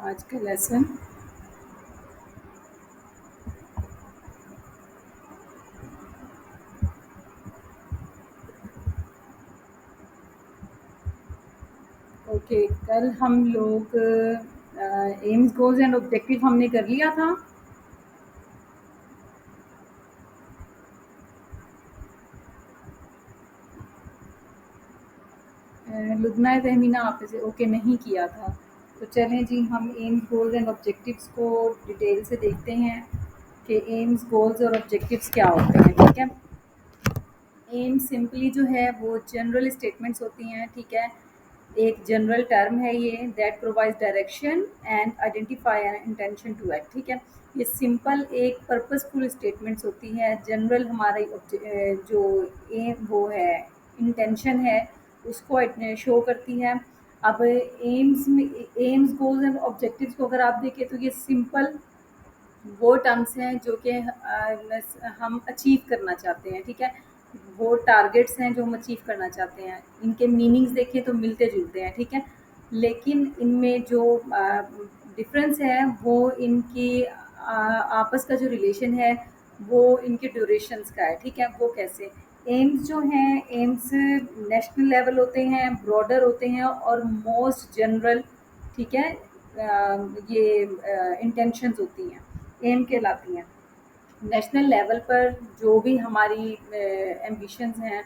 आज का lesson. Okay, कल हम लोग एम्स गोल्स एंड ऑब्जेक्टिव हमने कर लिया था। लुबना तहमीना आप से ओके नहीं किया था। तो चलें जी, हम एम्स गोल्स एंड ऑब्जेक्टिव्स को डिटेल से देखते हैं कि एम्स गोल्स और ऑब्जेक्टिव्स क्या होते हैं। ठीक है, एम सिंपली जो है वो जनरल स्टेटमेंट्स होती हैं। ठीक है, एक जनरल टर्म है ये, that provides direction and identify an intention to act. ठीक है, ये सिंपल एक पर्पसफुल स्टेटमेंट्स होती है। जनरल हमारा जो एम वो है, इंटेंशन है, उसको शो करती है। अब एम्स में एम्स गोल्स एंड ऑब्जेक्टिव्स को अगर आप देखें तो ये सिंपल वो टर्म्स हैं जो कि हम अचीव करना चाहते हैं। ठीक है, वो टारगेट्स हैं जो हम अचीव करना चाहते हैं। इनके मीनिंग्स देखें तो मिलते जुलते हैं। ठीक है, लेकिन इनमें जो डिफरेंस है वो इनकी आपस का जो रिलेशन है वो इनके ड्यूरेशंस का है। ठीक है, वो कैसे, एम्स जो हैं, एम्स नेशनल लेवल होते हैं, ब्रॉडर होते हैं और मोस्ट जनरल। ठीक है, ये इंटेंशंस होती हैं, एम कहलाती हैं। नेशनल लेवल पर जो भी हमारी एम्बिशंस हैं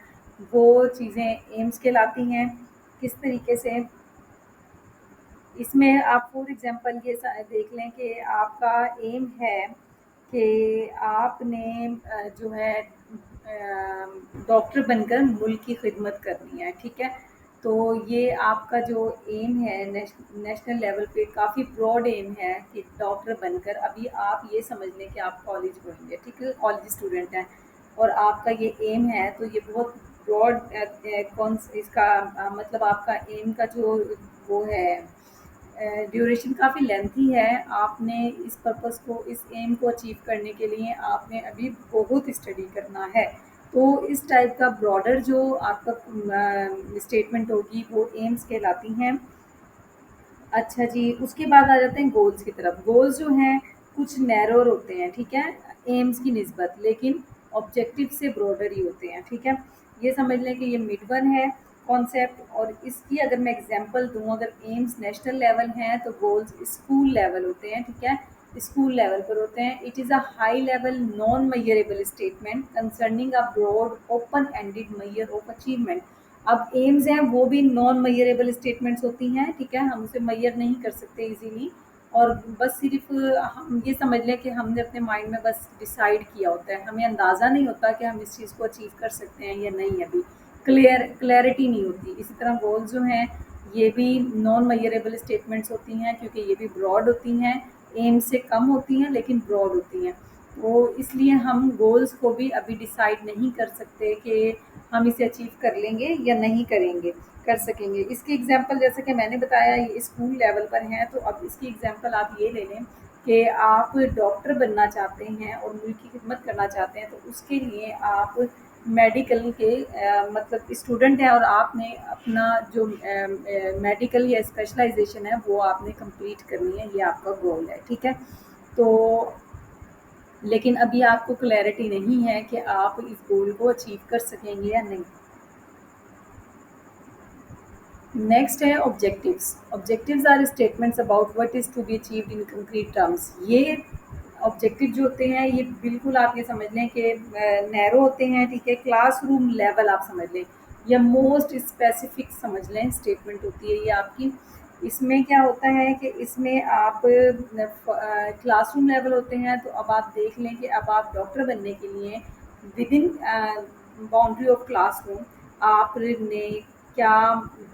वो चीज़ें एम्स कहलाती हैं। किस तरीके से, इसमें आप फॉर एग्जांपल ये देख लें कि आपका एम है कि आपने जो है डॉक्टर बनकर मुल्क की खिदमत करनी है। ठीक है, तो ये आपका जो एम है नेशनल लेवल पे काफ़ी ब्रॉड एम है कि डॉक्टर बनकर, अभी आप ये समझ लें कि आप कॉलेज गोइंग है। ठीक है, कॉलेज स्टूडेंट हैं और आपका ये एम है, तो ये बहुत ब्रॉड कौन इसका मतलब आपका एम का जो वो है ड्यूरेशन काफ़ी लेंथी है। आपने इस पर्पस को, इस एम को अचीव करने के लिए आपने अभी बहुत स्टडी करना है। तो इस टाइप का ब्रॉडर जो आपका स्टेटमेंट होगी वो एम्स कहलाती हैं। अच्छा जी, उसके बाद आ जाते हैं गोल्स की तरफ। गोल्स जो हैं कुछ नैरोर होते हैं। ठीक है, एम्स की निस्बत, लेकिन ऑब्जेक्टिव से ब्रॉडर ही होते हैं। ठीक है, ये समझ लें कि ये मिड वन है कॉन्सेप्ट। और इसकी अगर मैं एग्जांपल दूं, अगर एम्स नेशनल लेवल हैं तो गोल्स स्कूल लेवल होते हैं। ठीक है, स्कूल लेवल पर होते हैं। It is a high level non measurable statement concerning a broad open ended measure of achievement. अब एम्स हैं वो भी नॉन मेजरेबल स्टेटमेंट्स होती हैं। ठीक है, हम उसे मेजर नहीं कर सकते इजीली, और बस सिर्फ हम ये समझ लें कि हमने अपने माइंड में बस डिसाइड किया होता है, हमें अंदाज़ा नहीं होता कि हम इस चीज़ को अचीव कर सकते हैं या नहीं। अभी क्लैरिटी नहीं होती। इसी तरह गोल्स जो हैं ये भी नॉन मेजरेबल स्टेटमेंट्स होती हैं, क्योंकि ये भी ब्रॉड होती हैं, एम से कम होती हैं लेकिन ब्रॉड होती हैं। तो इसलिए हम गोल्स को भी अभी डिसाइड नहीं कर सकते कि हम इसे अचीव कर लेंगे या नहीं करेंगे, कर सकेंगे। इसकी एग्जांपल जैसे कि मैंने बताया ये स्कूल लेवल पर हैं, तो अब इसकी एग्जांपल आप ये ले लें कि आप डॉक्टर बनना चाहते हैं और मुल्क की खिदमत करना चाहते हैं। तो उसके लिए आप मेडिकल के मतलब स्टूडेंट हैं और आपने अपना जो मेडिकल या स्पेशलाइजेशन है वो आपने कंप्लीट करनी है, ये आपका गोल है। ठीक है, तो लेकिन अभी आपको क्लैरिटी नहीं है कि आप इस गोल को अचीव कर सकेंगे या नहीं। नेक्स्ट है objectives. Objectives are statements about what is to be achieved in concrete terms. ये ऑब्जेक्टिव जो होते हैं ये बिल्कुल आप ये समझ लें कि नैरो होते हैं। ठीक है, क्लासरूम लेवल आप समझ लें या मोस्ट स्पेसिफिक समझ लें स्टेटमेंट होती है ये आपकी। इसमें क्या होता है कि इसमें आप क्लासरूम लेवल होते हैं, तो अब आप देख लें कि अब आप डॉक्टर बनने के लिए with in boundary of classroom आपने क्या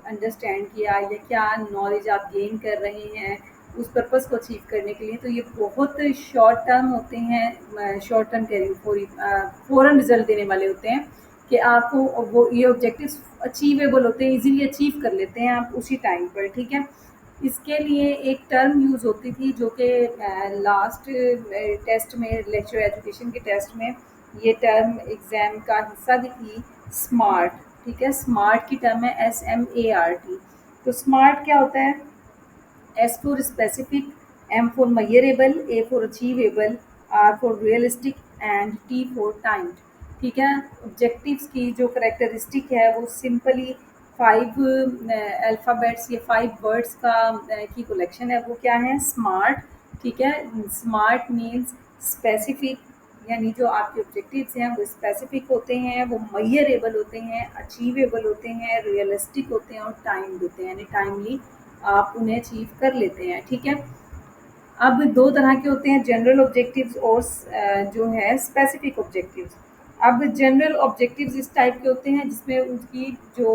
अंडरस्टैंड किया या क्या नॉलेज आप गेन कर रहे हैं उस पर्पज़ को अचीव करने के लिए। तो ये बहुत शॉर्ट टर्म होते हैं, शॉर्ट टर्म कह रही हूँ, फ़ौरन रिजल्ट देने वाले होते हैं कि आपको वो ये ऑब्जेक्टिव्स अचीवेबल होते हैं, इजीली अचीव कर लेते हैं आप उसी टाइम पर। ठीक है, इसके लिए एक टर्म यूज़ होती थी जो कि लास्ट टेस्ट में, लेक्चर एजुकेशन के टेस्ट में ये टर्म एग्ज़ाम का हिस्सा भी थी, स्मार्ट। ठीक है, स्मार्ट की टर्म है SMART। तो स्मार्ट क्या होता है, S for specific, M for measurable, A for achievable, R for realistic and T for timed. ठीक है, ऑब्जेक्टिव्स की जो करेक्टरिस्टिक है वो सिंपली 5 अल्फ़ाबेट्स या 5 वर्ड्स का की कलेक्शन है। वो क्या है? स्मार्ट। ठीक है, स्मार्ट मीन्स स्पेसिफिक, यानी जो आपके ऑब्जेक्टिव्स हैं वो स्पेसिफिक होते हैं, वो मेजरेबल होते हैं, अचीवेबल होते हैं, रियलिस्टिक होते हैं और टाइम्ड होते हैं, यानी टाइमली आप उन्हें अचीव कर लेते हैं। ठीक है, अब 2 तरह के होते हैं, जनरल ऑब्जेक्टिव्स और जो है स्पेसिफिक ऑब्जेक्टिव्स। अब जनरल ऑब्जेक्टिव्स इस टाइप के होते हैं जिसमें उनकी जो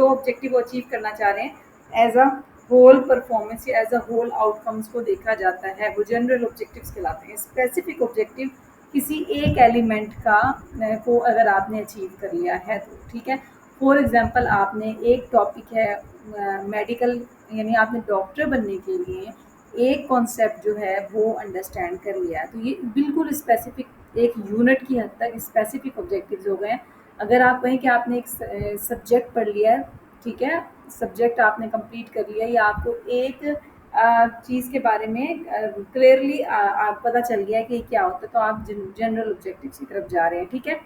ऑब्जेक्टिव वो अचीव करना चाह रहे हैं एज़ अ होल परफॉर्मेंस या एज़ अ होल आउटकम्स को देखा जाता है, वो जनरल ऑब्जेक्टिव्स कहलाते हैं। स्पेसिफिक ऑब्जेक्टिव किसी एक एलिमेंट का को अगर आपने अचीव कर लिया है तो ठीक है। फॉर एग्ज़ाम्पल आपने एक टॉपिक है मेडिकल, यानी आपने डॉक्टर बनने के लिए एक कॉन्सेप्ट जो है वो अंडरस्टैंड कर लिया है, तो ये बिल्कुल स्पेसिफिक एक यूनिट की हद तक स्पेसिफिक ऑब्जेक्टिव्स हो गए हैं। अगर आप कहें कि आपने एक सब्जेक्ट पढ़ लिया है, ठीक है, सब्जेक्ट आपने कंप्लीट कर लिया या आपको एक चीज़ के बारे में क्लियरली पता चल गया है कि क्या होता है, तो आप जनरल ऑब्जेक्टिव्स की तरफ जा रहे हैं। ठीक है,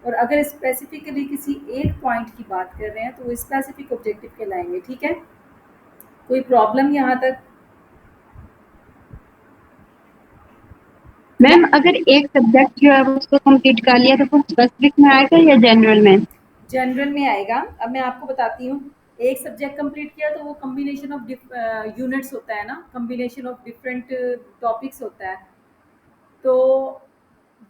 और अगर स्पेसिफिकली किसी एक पॉइंट की बात कर रहे हैं तो वो स्पेसिफिक ऑब्जेक्टिव कहलाएंगे। ठीक है, कोई प्रॉब्लम यहाँ तक? मैम अगर एक सब्जेक्ट जो है वो उसको कंप्लीट कर लिया तो वो स्पेसिफिक में आएगा या जनरल में? जनरल में आएगा। अब मैं आपको बताती हूँ, एक सब्जेक्ट कंप्लीट किया तो वो कम्बिनेशन ऑफ यूनिट्स होता है ना, कम्बिनेशन ऑफ डिफरेंट टॉपिक्स होता है, तो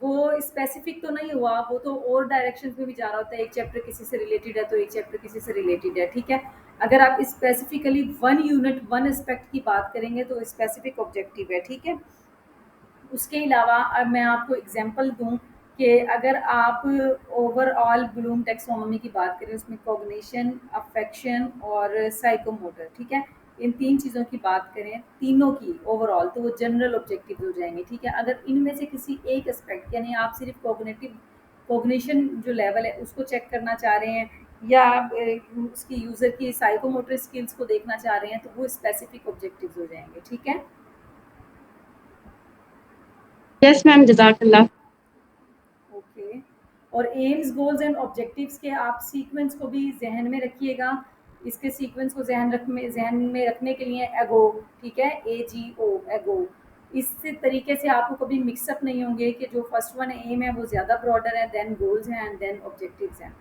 वो स्पेसिफिक तो नहीं हुआ, वो तो और डायरेक्शंस में भी जा रहा होता है। एक चैप्टर किसी से रिलेटेड है तो एक चैप्टर किसी से रिलेटेड है। ठीक है, अगर आप specifically one unit one aspect की बात करेंगे तो स्पेसिफिक ऑब्जेक्टिव है। ठीक है, उसके अलावा अब मैं आपको एग्जांपल दूं कि अगर आप ओवरऑल ब्लूम टेक्सोनोमी की बात करें, उसमें कॉग्निशन, अफेक्शन और साइकोमोटर, ठीक है, इन 3 चीज़ों की बात करें, तीनों की ओवरऑल, तो वो जनरल ऑब्जेक्टिव हो जाएंगे। ठीक है, अगर इनमें से किसी एक एस्पेक्ट, यानी आप सिर्फ कॉग्निशन जो लेवल है उसको चेक करना चाह रहे हैं या आप उसकी यूज़र की साइकोमोटर स्किल्स को देखना चाह रहे हैं, तो वो स्पेसिफिक ऑब्जेक्टिव्स हो जाएंगे। ठीक है, यस मैम, जज़ाकल्लाह। ओके, और एम्स, गोल्स एंड ऑब्जेक्टिव्स के आप सीक्वेंस को भी जहन में रखिएगा। इसके सीक्वेंस को जहन में रखने के लिए एगो, ठीक है, AGO, एगो, इस तरीके से आपको कभी मिक्सअप नहीं होंगे कि जो फर्स्ट वन एम है वो ज़्यादा ब्रॉडर है, देन गोल्स हैं एंड देन ऑब्जेक्टिव्स हैं।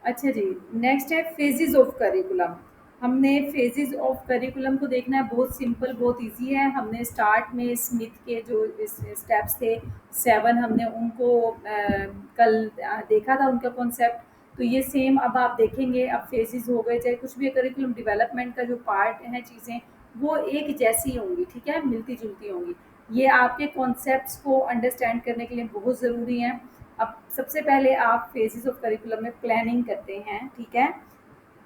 अच्छा जी, नेक्स्ट है फेजेस ऑफ करिकुलम। हमने फेजेस ऑफ करिकुलम को देखना है, बहुत सिंपल, बहुत इजी है। हमने स्टार्ट में स्मिथ के जो स्टेप्स थे 7, हमने उनको कल देखा था उनका कॉन्सेप्ट, तो ये सेम अब आप देखेंगे। अब फेजेस हो गए, चाहे कुछ भी करिकुलम डेवलपमेंट का जो पार्ट है, चीज़ें वो एक जैसी होंगी, ठीक है, मिलती जुलती होंगी। ये आपके कॉन्सेप्ट्स को अंडरस्टैंड करने के लिए बहुत ज़रूरी हैं। अब सबसे पहले आप फेजेस ऑफ करिकुलम में प्लानिंग करते हैं, ठीक है,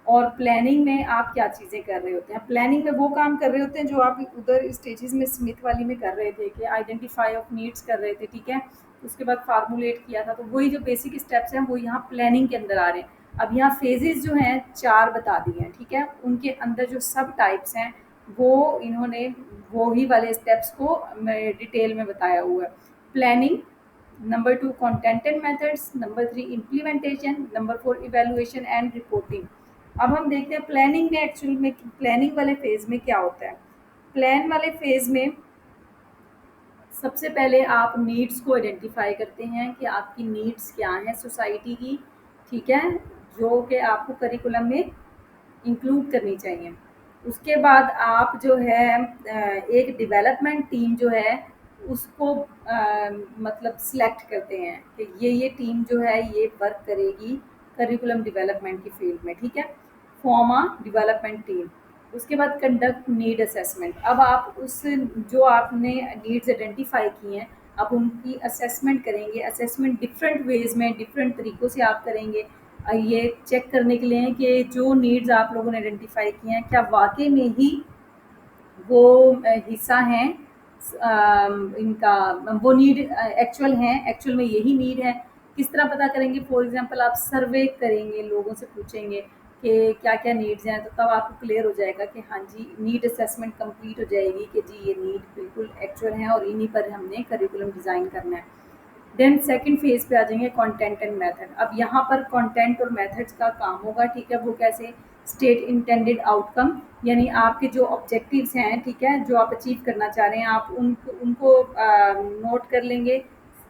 और प्लानिंग में आप क्या चीज़ें कर रहे होते हैं? प्लानिंग में वो काम कर रहे होते हैं जो आप उधर स्टेजेस में स्मिथ वाली में कर रहे थे कि आइडेंटिफाई ऑफ नीड्स कर रहे थे। ठीक है, उसके बाद फार्मूलेट किया था, तो वही जो बेसिक स्टेप्स हैं वो यहाँ प्लानिंग के अंदर आ रहे हैं। अब यहाँ फेजेस जो हैं 4 बता दिए हैं। ठीक है, उनके अंदर जो सब टाइप्स हैं वो इन्होंने वो ही वाले स्टेप्स को डिटेल में बताया हुआ है। Planning, number 2 content and methods, number 3 implementation, number 4 evaluation and reporting. अब हम देखते हैं प्लानिंग में, एक्चुअल में प्लानिंग वाले फेज में क्या होता है। प्लान वाले फेज में सबसे पहले आप नीड्स को आइडेंटिफाई करते हैं कि आपकी नीड्स क्या हैं सोसाइटी की, ठीक है, जो कि आपको करिकुलम में इंक्लूड करनी चाहिए। उसके बाद आप जो है एक डेवलपमेंट टीम जो है उसको मतलब सिलेक्ट करते हैं कि ये टीम जो है ये वर्क करेगी करिकुलम डेवलपमेंट की फील्ड में। ठीक है, फॉर्म अ डेवलपमेंट टीम। उसके बाद कंडक्ट नीड असेसमेंट। अब आप उस जो आपने नीड्स आइडेंटिफाई की हैं, आप उनकी असेसमेंट करेंगे। असेसमेंट डिफरेंट वेज में, डिफरेंट तरीक़ों से आप करेंगे। ये चेक करने के लिए कि जो नीड्स आप लोगों ने आइडेंटिफाई की हैं क्या वाक़ई में ही वो हिस्सा हैं इनका, वो नीड एक्चुअल हैं, एक्चुअल में यही नीड है किस तरह पता करेंगे? फॉर एग्ज़ाम्पल आप सर्वे करेंगे, लोगों से पूछेंगे कि क्या-क्या नीड्स हैं, तो तब आपको क्लियर हो जाएगा कि हाँ जी, नीड असेसमेंट कंप्लीट हो जाएगी कि जी ये नीड बिल्कुल एक्चुअल है और इन्हीं पर हमने करिकुलम डिज़ाइन करना है। देन सेकंड फेज पे आ जाएंगे कंटेंट एंड मेथड। अब यहाँ पर कंटेंट और मेथड्स का काम होगा, ठीक है? वो कैसे? स्टेट इंटेंडेड आउटकम, यानी आपके जो ऑब्जेक्टिव्स हैं, ठीक है, जो आप अचीव करना चाह रहे हैं, आप उनको उनको नोट कर लेंगे।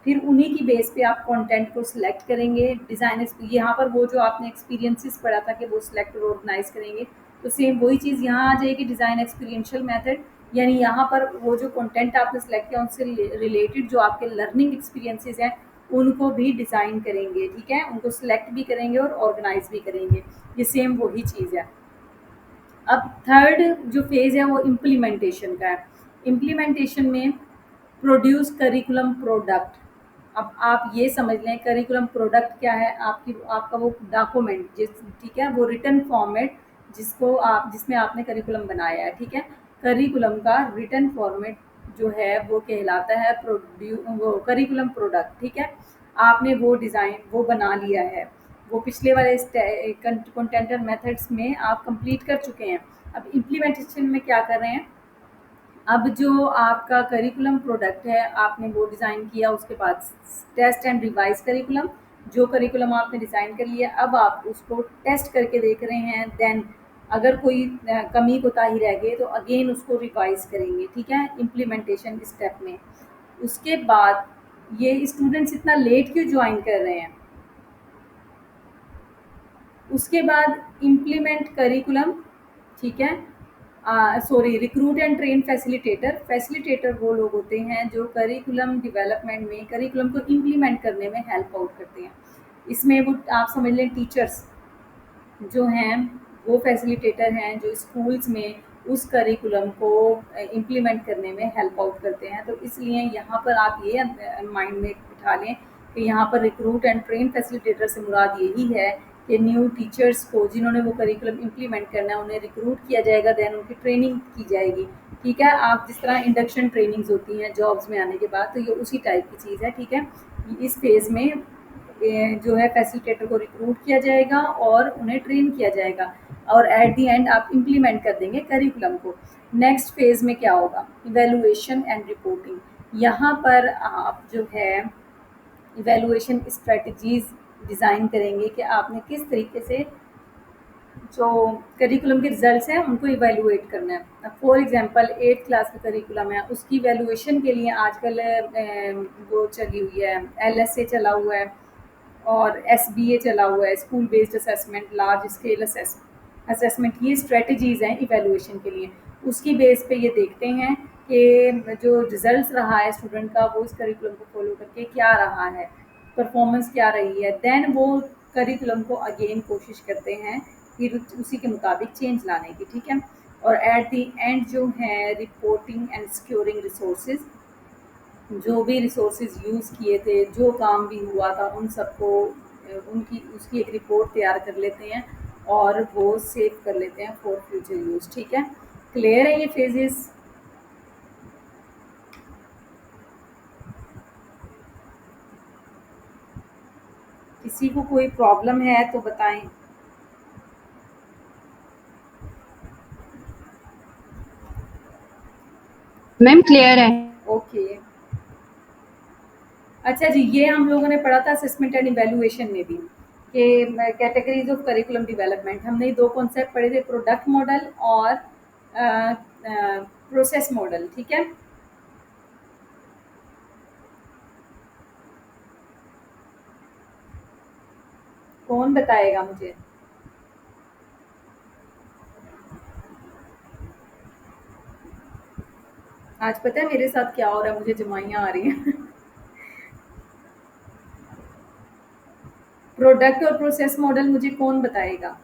फिर उन्हीं की बेस पे आप कंटेंट को सिलेक्ट करेंगे। डिज़ाइन यहाँ पर वो जो आपने एक्सपीरियंसेस पढ़ा था कि वो सिलेक्ट और ऑर्गेनाइज करेंगे, तो सेम वही चीज़ यहाँ आ जाएगी, डिज़ाइन एक्सपीरियंशियल मेथड। यानी यहाँ पर वो जो कंटेंट आपने सेलेक्ट किया उनसे रिलेटेड जो आपके लर्निंग एक्सपीरियंसेस हैं उनको भी डिज़ाइन करेंगे, ठीक है? उनको सेलेक्ट भी करेंगे और ऑर्गेनाइज भी करेंगे। ये सेम वही चीज़ है। अब थर्ड जो फेज़ है वो इम्प्लीमेंटेशन का है। इम्प्लीमेंटेशन में प्रोड्यूस करिकुलम प्रोडक्ट। अब आप ये समझ लें करिकुलम प्रोडक्ट क्या है? आपका वो डॉक्यूमेंट जिस, ठीक है, वो रिटन फॉर्मेट जिसमें आपने करिकुलम बनाया है, ठीक है? करिकुलम का रिटन फॉर्मेट जो है वो कहलाता है वो करिकुलम प्रोडक्ट, ठीक है? आपने वो डिज़ाइन वो बना लिया है, वो पिछले वाले कंटेंट और मेथड्स में आप कंप्लीट कर चुके हैं। अब इम्प्लीमेंटेशन में क्या कर रहे हैं? अब जो आपका करिकुलम प्रोडक्ट है आपने वो डिज़ाइन किया, उसके बाद टेस्ट एंड रिवाइज करिकुलम, जो करिकुलम आपने डिज़ाइन कर लिया अब आप उसको टेस्ट करके देख रहे हैं। देन अगर कोई कमी कोताही रह गई तो अगेन उसको रिवाइज करेंगे, ठीक है, इम्प्लीमेंटेशन स्टेप में। उसके बाद ये स्टूडेंट्स इतना लेट क्यों ज्वाइन कर रहे हैं? उसके बाद इम्प्लीमेंट करिकुलम, ठीक है, sorry, recruit and train facilitator. Facilitator वो लोग होते हैं जो करिकुलम डेवलपमेंट में करिकुलम को इम्प्लीमेंट करने में हेल्प आउट करते हैं। इसमें वो आप समझ लें टीचर्स जो हैं वो फैसिलिटेटर हैं जो स्कूल्स में उस करिकुलम को इम्प्लीमेंट करने में हेल्प आउट करते हैं। तो इसलिए यहाँ पर आप ये माइंड में बिठा लें कि यहाँ पर रिक्रूट एंड ट्रेन फैसिलिटेटर से मुराद यही है कि न्यू टीचर्स को जिन्होंने वो करिकुलम इम्प्लीमेंट करना है उन्हें रिक्रूट किया जाएगा, देन उनकी ट्रेनिंग की जाएगी, ठीक है? आप जिस तरह इंडक्शन ट्रेनिंग्स होती हैं जॉब्स में आने के बाद, तो ये उसी टाइप की चीज़ है, ठीक है? इस फेज़ में जो है फैसिलिटेटर को रिक्रूट किया जाएगा और उन्हें ट्रेन किया जाएगा और एट द एंड आप इम्प्लीमेंट कर देंगे करिकुलम को। नेक्स्ट फेज़ में क्या होगा? Evaluation and reporting. यहाँ पर आप जो है इवैल्यूएशन स्ट्रेटजीज़ डिज़ाइन करेंगे कि आपने किस तरीके से जो करिकुलम के रिजल्ट्स हैं उनको इवैल्यूएट करना है। अब फॉर एग्जांपल 8th क्लास का करिकुलम है, उसकी इवैल्यूएशन के लिए आजकल वो चली हुई है, एलएसए चला हुआ है और एसबीए चला हुआ है, school based assessment, large scale assessment. ये स्ट्रेटजीज़ हैं इवैल्यूएशन के लिए। उसकी बेस पे ये देखते हैं कि जो रिजल्ट्स रहा है स्टूडेंट का वो इस करिकुलम को फॉलो करके क्या रहा है, परफॉर्मेंस क्या रही है। देन वो करिकुलम को अगेन कोशिश करते हैं फिर उसी के मुताबिक चेंज लाने की, ठीक है? और एट द एंड जो है रिपोर्टिंग एंड सिक्योरिंग रिसोर्सेज, जो भी रिसोर्सेज यूज़ किए थे, जो काम भी हुआ था उन सबको उनकी उसकी एक रिपोर्ट तैयार कर लेते हैं और वो सेव कर लेते हैं फॉर फ्यूचर यूज़, ठीक है? क्लियर है ये फेजेस? किसी को कोई प्रॉब्लम है तो बताएं। मैम क्लियर है। ओके। अच्छा जी, ये हम लोगों ने पढ़ा था असेसमेंट एंड इवैल्यूएशन में भी कि कैटेगरीज ऑफ करिकुलम डेवलपमेंट। हमने 2 कॉन्सेप्ट पढ़े थे, प्रोडक्ट मॉडल और प्रोसेस मॉडल, ठीक है? कौन बताएगा मुझे? आज पता है मेरे साथ क्या हो रहा है? मुझे जमाइयाँ आ रही हैं। प्रोडक्ट और प्रोसेस मॉडल मुझे कौन बताएगा?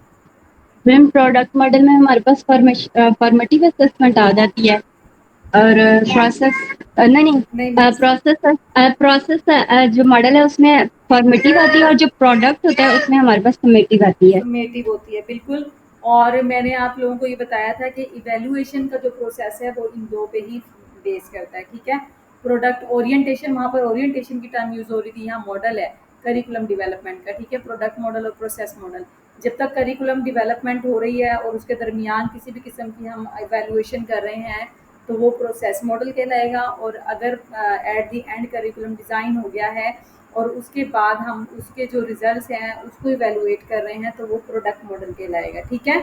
मैम प्रोडक्ट मॉडल में हमारे पास फॉर्मेटिव असेसमेंट आ जाती है और प्रोसेस नहीं नहीं नहीं नहीं, प्रोसेस जो मॉडल है उसमें फॉर्मेटिव आती है और जो प्रोडक्ट होता है उसमें हमारे पास समेटिव आती है। समेटिव होती है, बिल्कुल। और मैंने आप लोगों को ये बताया था कि इवैल्यूएशन का जो प्रोसेस है वो इन 2 पे ही बेस करता है, ठीक है? प्रोडक्ट ओरिएंटेशन, वहाँ पर ओरिएंटेशन की टर्म यूज़ हो रही थी, यहाँ मॉडल है। करिकुलम डेवलपमेंट का, ठीक है, प्रोडक्ट मॉडल और प्रोसेस मॉडल। जब तक करिकुलम डेवलपमेंट हो रही है और उसके दरमियान किसी भी किस्म की हम इवैल्यूएशन कर रहे हैं तो वो प्रोसेस मॉडल कहलाएगा। और अगर at the end curriculum design हो गया है और उसके बाद हम उसके जो रिजल्ट्स हैं उसको इवैल्यूएट कर रहे हैं तो वो प्रोडक्ट मॉडल कहलाएगा, ठीक है।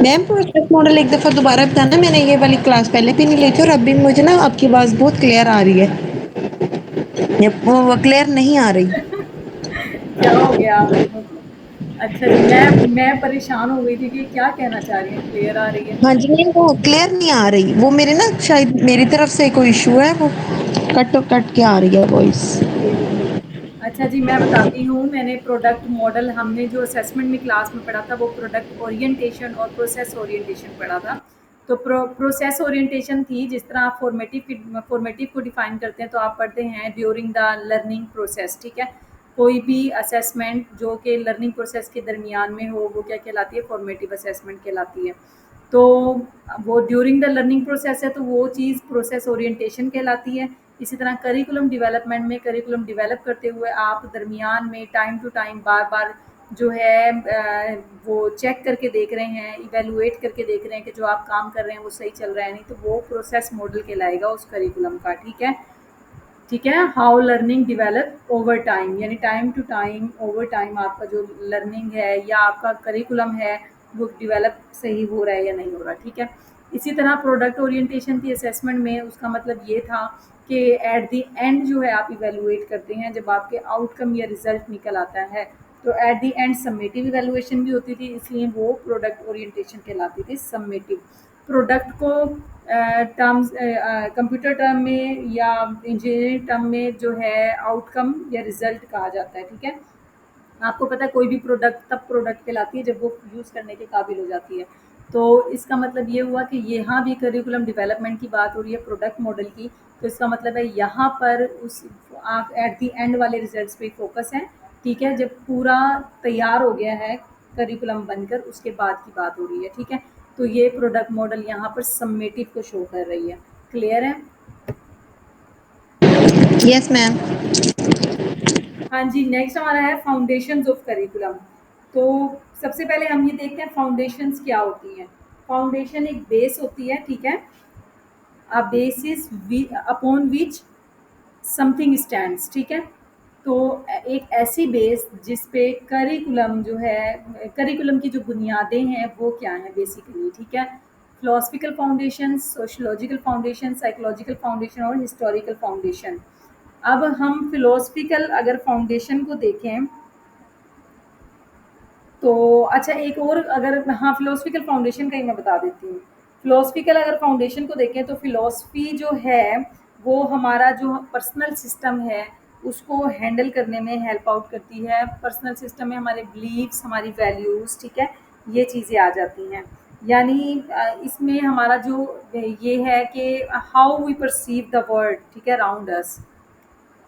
मैम प्रोसेस मॉडल एक दफ़ा दोबारा बताना, मैंने ये वाली क्लास पहले भी नहीं ली थी और अभी मुझे ना आपकी आवाज़ बहुत क्लियर आ रही है। ये वो क्लियर नहीं आ रही। क्या हो गया आप लोगों को? अच्छा जी, मैं परेशान हो गई थी कि क्या कहना चाह रही हैं, क्लियर आ रही है। हाँ जी, नहीं वो क्लियर नहीं आ रही। वो मेरे ना शायद मेरी तरफ से कोई इश्यू है, वो कट के आ रही है वॉइस। Okay, okay. अच्छा जी, मैं बताती हूँ, मैंने प्रोडक्ट मॉडल हमने जो असेसमेंट में क्लास में पढ़ा था वो प्रोडक्ट ओरिएंटेशन और प्रोसेस ओरिएंटेशन पढ़ा था। तो प्रोसेस ओरिएंटेशन थी, जिस तरह आप फॉर्मेटिव को डिफाइन करते हैं तो आप पढ़ते हैं ड्यूरिंग द लर्निंग प्रोसेस, ठीक है। कोई भी असेसमेंट जो कि लर्निंग प्रोसेस के दरमियान में हो वो क्या कहलाती है, फॉर्मेटिव असेसमेंट कहलाती है। तो वो ड्यूरिंग द लर्निंग प्रोसेस है तो वो चीज़ प्रोसेस ओरिएंटेशन कहलाती है। इसी तरह करिकुलम डेवलपमेंट में करिकुलम डेवलप करते हुए आप दरमियान में टाइम टू टाइम बार बार जो है वो चेक करके देख रहे हैं, इवेलुएट करके देख रहे हैं कि जो आप काम कर रहे हैं वो सही चल रहा है नहीं, तो वो प्रोसेस मॉडल कहलाएगा उस करिकुलम का, ठीक है। ठीक है, how learning develop over time, यानी time to time over time आपका जो लर्निंग है या आपका करिकुलम है वो डेवलप सही हो रहा है या नहीं हो रहा, ठीक है। इसी तरह प्रोडक्ट ओरिएंटेशन थी असेसमेंट में, उसका मतलब ये था कि एट द एंड जो है आप इवेलुएट करते हैं, जब आपके आउटकम या रिजल्ट निकल आता है तो at the end summative evaluation भी होती थी, इसलिए वो प्रोडक्ट ओरिएंटेशन कहलाती थी, समेटिव। प्रोडक्ट को टर्म्स कंप्यूटर टर्म में या इंजीनियरिंग टर्म में जो है आउटकम या रिजल्ट कहा जाता है, ठीक है। आपको पता है कोई भी प्रोडक्ट तब प्रोडक्ट कहलाती है जब वो यूज़ करने के काबिल हो जाती है। तो इसका मतलब ये हुआ कि यहाँ भी करिकुलम डेवलपमेंट की बात हो रही है प्रोडक्ट मॉडल की, तो इसका मतलब है यहाँ पर उस आप एट द एंड वाले रिजल्ट्स पे फोकस है, ठीक है। जब पूरा तैयार हो गया है करिकुलम बनकर उसके बाद की बात हो रही है, ठीक है। तो ये प्रोडक्ट मॉडल यहाँ पर समेटिव को शो कर रही है, क्लियर है। Yes ma'am. हाँ जी, नेक्स्ट हमारा है फाउंडेशंस ऑफ करिकुलम। तो सबसे पहले हम ये देखते हैं फाउंडेशंस क्या होती हैं। फाउंडेशन एक बेस होती है, ठीक है। A basis upon which something stands, ठीक है। तो एक ऐसी बेस जिस पे करिकुलम जो है, करिकुलम की जो बुनियादें हैं वो क्या हैं बेसिकली, ठीक है। Philosophical foundation, sociological foundation, psychological foundation और हिस्टोरिकल फाउंडेशन। अब हम फिलोसफिकल अगर फाउंडेशन को देखें तो अच्छा एक और अगर, हाँ, फिलोसफिकल फाउंडेशन का ही मैं बता देती हूँ। फिलोसफिकल अगर फाउंडेशन को देखें तो फिलोसफी जो है वो हमारा जो पर्सनल सिस्टम है उसको हैंडल करने में हेल्प आउट करती है। पर्सनल सिस्टम में हमारे बिलीव्स, हमारी वैल्यूज़, ठीक है, ये चीज़ें आ जाती हैं। यानी इसमें हमारा जो ये है कि how we perceive the world, ठीक है, अराउंड अस।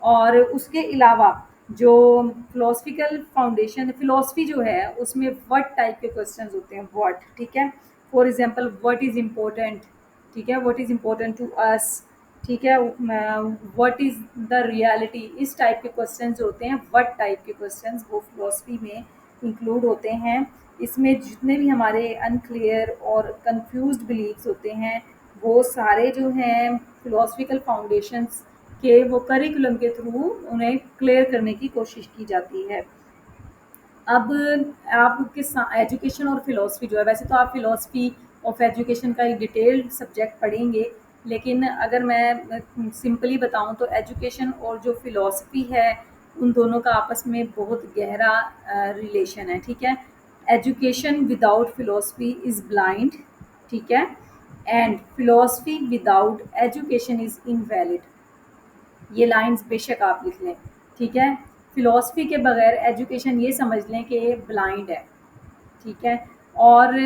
और उसके अलावा जो फिलोसफिकल फाउंडेशन फिलोसफी जो है उसमें व्हाट टाइप के क्वेश्चंस होते हैं, व्हाट, ठीक है। For example what is important, ठीक है, what is important to us, ठीक है, व्हाट इज़ द रियलिटी, इस टाइप के क्वेश्चंस जो होते हैं व्हाट टाइप के क्वेश्चंस वो फिलोसफी में इंक्लूड होते हैं। इसमें जितने भी हमारे अनक्लियर और कंफ्यूज्ड बिलीव्स होते हैं वो सारे जो हैं फिलोसफिकल फाउंडेशंस के वो करिकुलम के थ्रू उन्हें क्लियर करने की कोशिश की जाती है। अब आपके एजुकेशन और फिलॉसफी जो है, वैसे तो आप फिलॉसफी ऑफ एजुकेशन का एक डिटेल्ड सब्जेक्ट पढ़ेंगे, लेकिन अगर मैं सिंपली बताऊं तो एजुकेशन और जो फिलॉसफी है उन दोनों का आपस में बहुत गहरा रिलेशन है, ठीक है। Education without philosophy is blind, ठीक है, and philosophy without education is invalid. ये लाइंस बेशक आप लिख लें, ठीक है। फिलॉसफी के बगैर एजुकेशन ये समझ लें कि ये ब्लाइंड है, ठीक है। और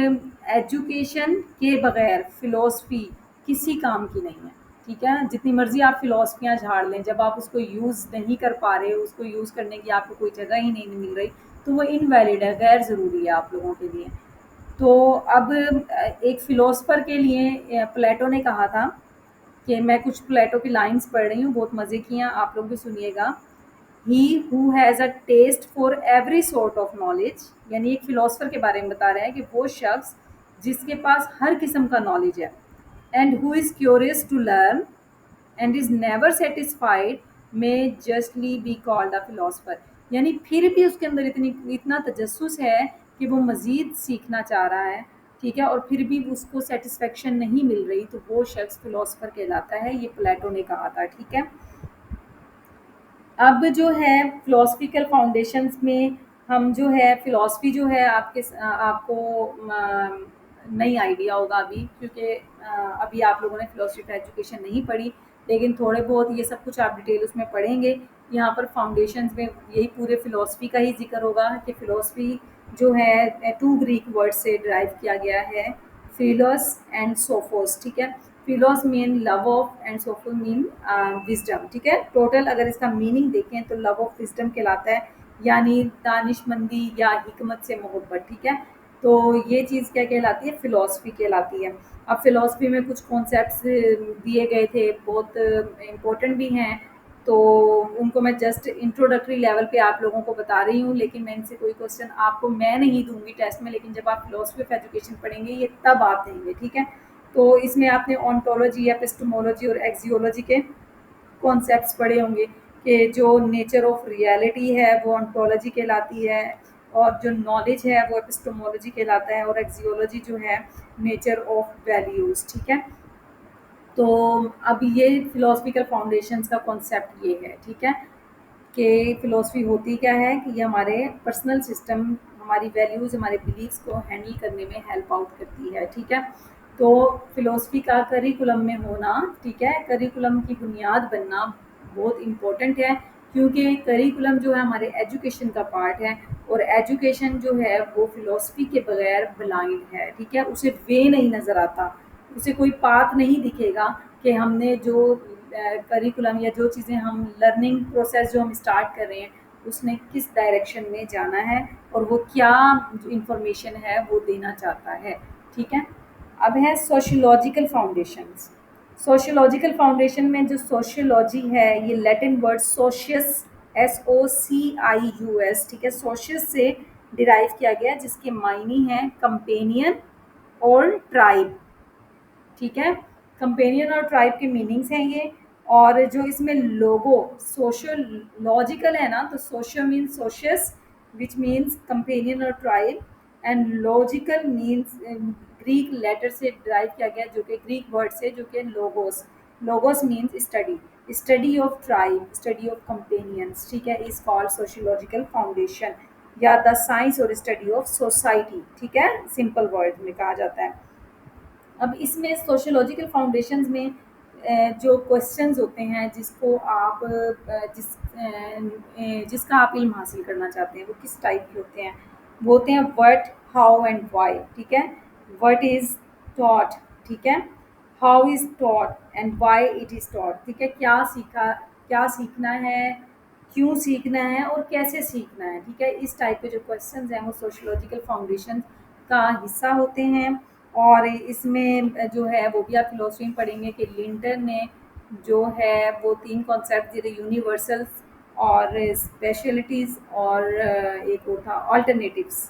एजुकेशन के बगैर फिलॉसफी किसी काम की नहीं है, ठीक है। जितनी मर्ज़ी आप फिलॉसफियाँ झाड़ लें, जब आप उसको यूज़ नहीं कर पा रहे, उसको यूज़ करने की आपको कोई जगह ही नहीं मिल रही, तो वो इनवैलिड है, गैर ज़रूरी है आप लोगों के लिए। तो अब एक फ़िलोसफ़र के लिए प्लेटो ने कहा था कि मैं कुछ प्लेटो की लाइन्स पढ़ रही हूँ, बहुत मज़े की हैं, आप लोग भी सुनिएगा। He who has a taste for every sort of knowledge, यानी एक फिलोसफर के बारे में बता रहे हैं कि वो शख्स जिसके पास हर किस्म का नॉलेज है, and who is curious to learn and is never satisfied may justly be called a philosopher, यानी फिर भी उसके अंदर इतना तजस्सुस है कि वो मज़ीद सीखना चाह रहा है, ठीक है, और फिर भी उसको सेटिस्फेक्शन नहीं मिल रही, तो वो शख्स फिलोसफर कहलाता है। ये प्लेटो ने कहा था, ठीक है। अब जो है फ़िलॉसफ़िकल फाउंडेशंस में हम जो है फ़िलॉसफ़ी जो है आपको नहीं आइडिया होगा अभी, क्योंकि अभी आप लोगों ने फ़िलॉसफ़ी ऑफ एजुकेशन नहीं पढ़ी, लेकिन थोड़े बहुत ये सब कुछ आप डिटेल उसमें पढ़ेंगे। यहाँ पर फाउंडेशंस में यही पूरे फ़िलॉसफ़ी का ही ज़िक्र होगा कि फ़िलॉसफ़ी जो है 2 ग्रीक वर्ड से डिराइव किया गया है, फ़िलोस एंड सोफोस, ठीक है। Philos mean love of and sopho mean wisdom, ठीक है। टोटल अगर इसका मीनिंग देखें तो लव ऑफ विजडम कहलाता है, यानी दानिशमंदी या हिकमत से मोहब्बत, ठीक है। तो ये चीज़ क्या कहलाती है? फिलॉसफी कहलाती है। अब फिलॉसफी में कुछ कॉन्सेप्ट्स दिए गए थे, बहुत इम्पोर्टेंट भी हैं, तो उनको मैं जस्ट इंट्रोडक्टरी लेवल पे आप लोगों को बता रही हूँ, लेकिन मैं इनसे कोई क्वेश्चन आपको मैं नहीं दूंगी टेस्ट में, लेकिन जब आप फिलॉसफी ऑफ एजुकेशन पढ़ेंगे ये तब आप देंगे, ठीक है। तो इसमें आपने ओंटोलॉजी, एपिस्टेमोलॉजी और एक्सियोलॉजी के कॉन्सेप्ट्स पढ़े होंगे कि जो नेचर ऑफ रियलिटी है वो ओंटोलॉजी कहलाती है, और जो नॉलेज है वो एपिस्टेमोलॉजी कहलाता है, और एक्सियोलॉजी जो है नेचर ऑफ वैल्यूज़, ठीक है। तो अब ये फिलोसफिकल फाउंडेशंस का कॉन्सेप्ट ये है, ठीक है, कि फ़िलॉसफ़ी होती क्या है कि ये हमारे पर्सनल सिस्टम, हमारी वैल्यूज़, हमारे बिलीव्स को हैंडल करने में हेल्प आउट करती है, ठीक है। तो फ़िलॉसफ़ी का करिकुलम में होना, ठीक है, करिकुलम की बुनियाद बनना बहुत इम्पोर्टेंट है, क्योंकि करिकुलम जो है हमारे एजुकेशन का पार्ट है, और एजुकेशन जो है वो फ़िलॉसफ़ी के बगैर ब्लाइंड है, ठीक है। उसे वे नहीं नज़र आता, उसे कोई पाथ नहीं दिखेगा कि हमने जो करिकुलम या जो चीज़ें हम लर्निंग प्रोसेस जो हम स्टार्ट कर रहे हैं उसने किस डायरेक्शन में जाना है, और वो क्या जो इंफॉर्मेशन है वो देना चाहता है, ठीक है। अब है सोशियोलॉजिकल फाउंडेशंस। सोशियोलॉजिकल फाउंडेशन में जो सोशियोलॉजी है ये लैटिन वर्ड सोशियस, SOCIUS, ठीक है, सोशियस से डिराइव किया गया, जिसके मायने हैं कंपेनियन और ट्राइब, ठीक है। कंपेनियन और ट्राइब के मीनिंग्स हैं ये, और जो इसमें लोगो सोशल लॉजिकल है ना, तो social means socius which means companion और tribe, and logical means Greek letter से ड्राइव किया गया, जो कि ग्रीक वर्ड से, जो कि logos, logos means study, study of tribe, study of companions, ठीक है, इज कॉल्ड सोशियोलॉजिकल फाउंडेशन, या द साइंस और स्टडी ऑफ सोसाइटी, ठीक है, सिंपल वर्ड में कहा जाता है। अब इसमें सोशियोलॉजिकल फाउंडेशंस में जो क्वेश्चंस होते हैं जिसको आप जिसका आप इल्म हासिल करना चाहते हैं वो किस टाइप के होते हैं, वो होते हैं व्हाट, हाउ एंड व्हाई, ठीक है। व्हाट इज़ टॉट, ठीक है, how is taught and why it is taught, ठीक है, क्या सीखना है, क्यों सीखना है और कैसे सीखना है, ठीक है। इस टाइप के जो क्वेश्चंस हैं वो सोशियोलॉजिकल फाउंडेशन का हिस्सा होते हैं, और इसमें जो है वो भी आप फिलोसफी में पढ़ेंगे कि लिंटन ने जो है वो 3 कॉन्सेप्ट दिए थे, यूनिवर्सल्स और स्पेशलिटीज़ और एक और था अल्टरनेटिव्स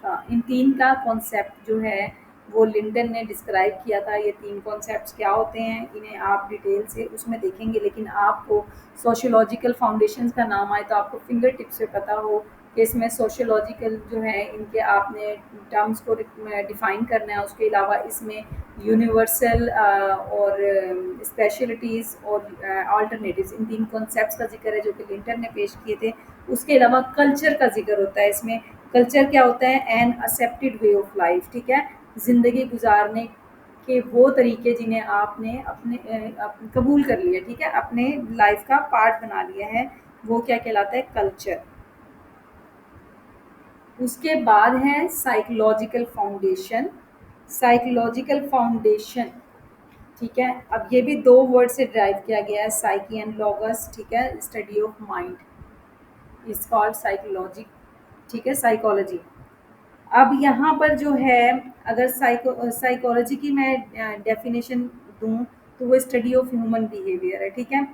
का। इन 3 का कॉन्सेप्ट जो है वो लिंटन ने डिस्क्राइब किया था। ये 3 कॉन्सेप्ट्स क्या होते हैं इन्हें आप डिटेल से उसमें देखेंगे, लेकिन आपको सोशियोलॉजिकल फाउंडेशंस का नाम आए तो आपको फिंगर टिप्स से पता हो कि इसमें सोशियोलॉजिकल जो है इनके आपने टर्म्स को डिफ़ाइन करना है। उसके अलावा इसमें यूनिवर्सल और स्पेशलिटीज़ और अल्टरनेटिव्स, इन 3 कॉन्सेप्ट्स का जिक्र है जो कि लिंटन ने पेश किए थे। उसके अलावा कल्चर का जिक्र होता है इसमें। कल्चर क्या होता है? An accepted way of life, ठीक है, ज़िंदगी गुजारने के वो तरीके जिन्हें आपने कबूल कर लिया, ठीक है, अपने लाइफ का पार्ट बना लिया है, वो क्या कहलाता है? कल्चर। उसके बाद है साइकोलॉजिकल फाउंडेशन। साइकोलॉजिकल फाउंडेशन, ठीक है, अब ये भी 2 वर्ड से ड्राइव किया गया है, साइकी एंड लॉगस, ठीक है, study of mind is called psychology, ठीक है, साइकोलॉजी। अब यहाँ पर जो है अगर साइकोलॉजी की मैं डेफिनेशन दूँ तो वो स्टडी ऑफ ह्यूमन बिहेवियर है, ठीक है।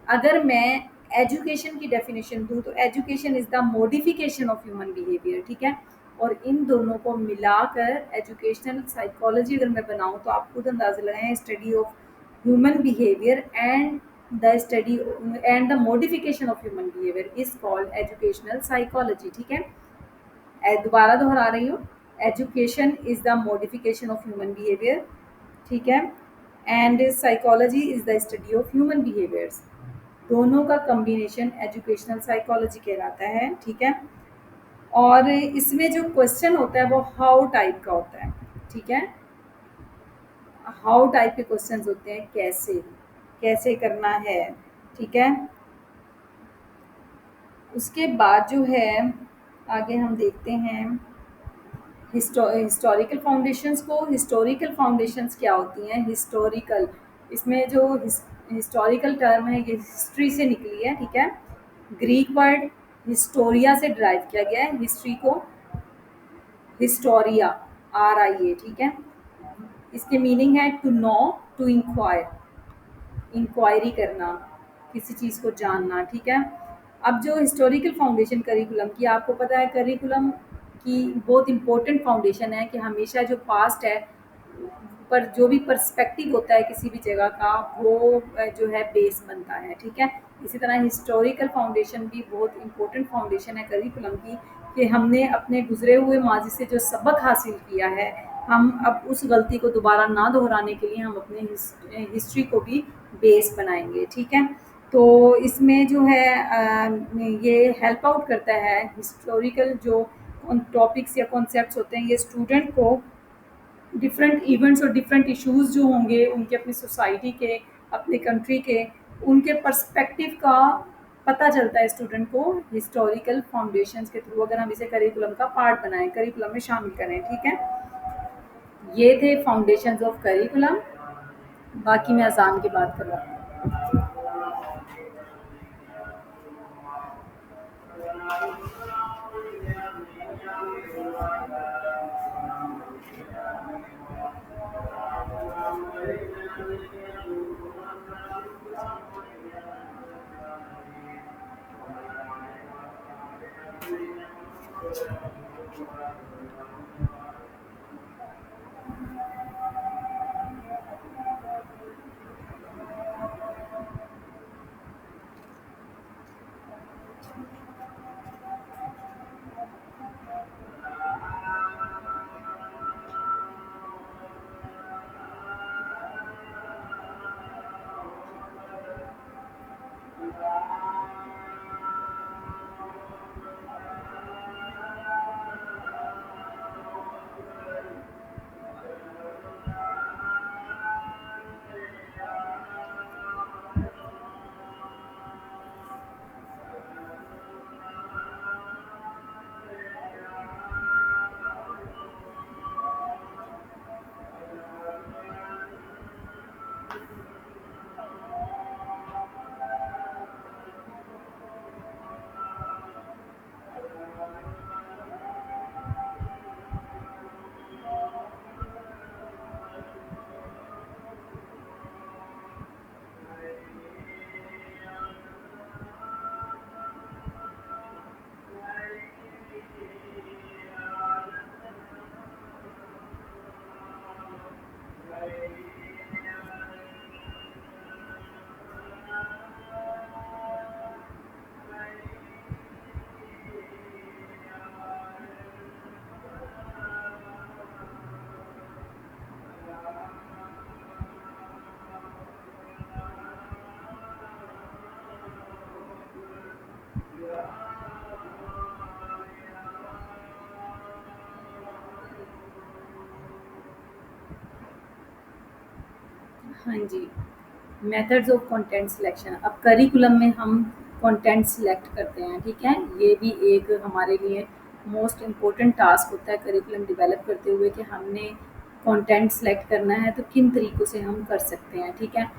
अगर मैं एजुकेशन की डेफिनेशन दूँ तो education is the modification of human behaviour, ठीक है। और इन दोनों को मिलाकर एजुकेशनल साइकोलॉजी अगर मैं बनाऊँ तो आप खुद अंदाज़ा लगाएं, study of human behaviour and the study and the modification of human behaviour is called educational psychology, ठीक है। दोबारा दोहरा रही हूँ, education is the modification of human behaviour, ठीक है, and psychology is the study of human behaviours. दोनों का कम्बिनेशन एजुकेशनल साइकोलॉजी कहलाता है, ठीक है। और इसमें जो क्वेश्चन होता है वो हाउ टाइप का होता है, ठीक है। हाउ टाइप के क्वेश्चंस होते हैं, कैसे कैसे करना है, ठीक है। उसके बाद जो है आगे हम देखते हैं हिस्टोरिकल फाउंडेशंस को। हिस्टोरिकल फाउंडेशंस क्या होती हैं? हिस्टोरिकल, इसमें जो हिस्टोरिकल टर्म है ये हिस्ट्री से निकली है, ठीक है। ग्रीक वर्ड हिस्टोरिया से ड्राइव किया गया है, हिस्ट्री को हिस्टोरिया, RIA, ठीक है। इसके मीनिंग है to know, to inquire, inquiry करना, किसी चीज़ को जानना, ठीक है। अब जो हिस्टोरिकल फाउंडेशन करिकुलम की, आपको पता है करिकुलम की बहुत इम्पोर्टेंट फाउंडेशन है कि हमेशा जो पास्ट है पर जो भी पर्सपेक्टिव होता है किसी भी जगह का वो जो है बेस बनता है, ठीक है। इसी तरह हिस्टोरिकल फाउंडेशन भी बहुत इम्पोर्टेंट फाउंडेशन है करिकुलम की, कि हमने अपने गुजरे हुए माजी से जो सबक हासिल किया है हम अब उस गलती को दोबारा ना दोहराने के लिए हम अपने हिस्ट्री को भी बेस बनाएंगे, ठीक है। तो इसमें जो है ये हेल्प आउट करता है हिस्टोरिकल जो टॉपिक्स या कॉन्सेप्ट्स होते हैं, ये स्टूडेंट को डिफरेंट इवेंट्स और डिफरेंट इश्यूज जो होंगे उनके अपनी सोसाइटी के, अपने कंट्री के, उनके पर्सपेक्टिव का पता चलता है स्टूडेंट को हिस्टोरिकल फाउंडेशंस के थ्रू, अगर हम इसे करिकुलम का पार्ट बनाएं, करिकुलम में शामिल करें, ठीक है। ये थे फाउंडेशंस ऑफ करिकुलम। बाकी मैं अजान की बात करवाती हूँ। हाँ जी, मेथड्स ऑफ कंटेंट सिलेक्शन। अब करिकुलम में हम कंटेंट सिलेक्ट करते हैं, ठीक है। ये भी एक हमारे लिए मोस्ट इम्पोर्टेंट टास्क होता है करिकुलम डेवलप करते हुए कि हमने कंटेंट सिलेक्ट करना है तो किन तरीक़ों से हम कर सकते हैं, ठीक है।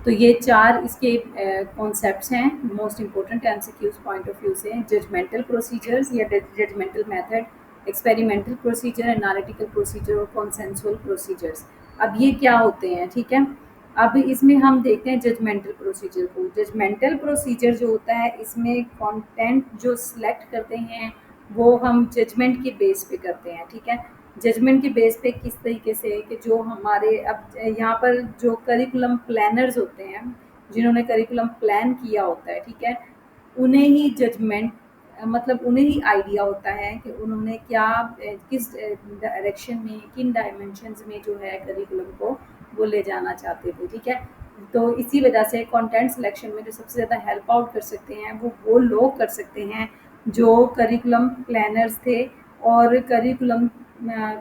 तो ये 4 इसके कॉन्सेप्ट्स हैं most important MCQs point of view से। जजमेंटल प्रोसीजर्स या judgemental method, experimental procedure, analytical procedure और कॉन्सेंसुअल प्रोसीजर्स। अब ये क्या होते हैं, ठीक है। अब इसमें हम देखते हैं जजमेंटल प्रोसीजर को। जजमेंटल प्रोसीजर जो होता है, इसमें कंटेंट जो सिलेक्ट करते हैं वो हम जजमेंट के बेस पे करते हैं, ठीक है। जजमेंट के बेस पे किस तरीके से कि जो हमारे अब यहाँ पर जो करिकुलम प्लानर्स होते हैं, जिन्होंने करिकुलम प्लान किया होता है, ठीक है, उन्हें ही जजमेंट मतलब उन्हें ही आइडिया होता है कि उन्होंने क्या किस डायरेक्शन में, किन डायमेंशंस में जो है करिकुलम को वो ले जाना चाहते थे, ठीक है। तो इसी वजह से कंटेंट सिलेक्शन में जो सबसे ज़्यादा हेल्प आउट कर सकते हैं वो लोग कर सकते हैं जो करिकुलम प्लानर्स थे और करिकुलम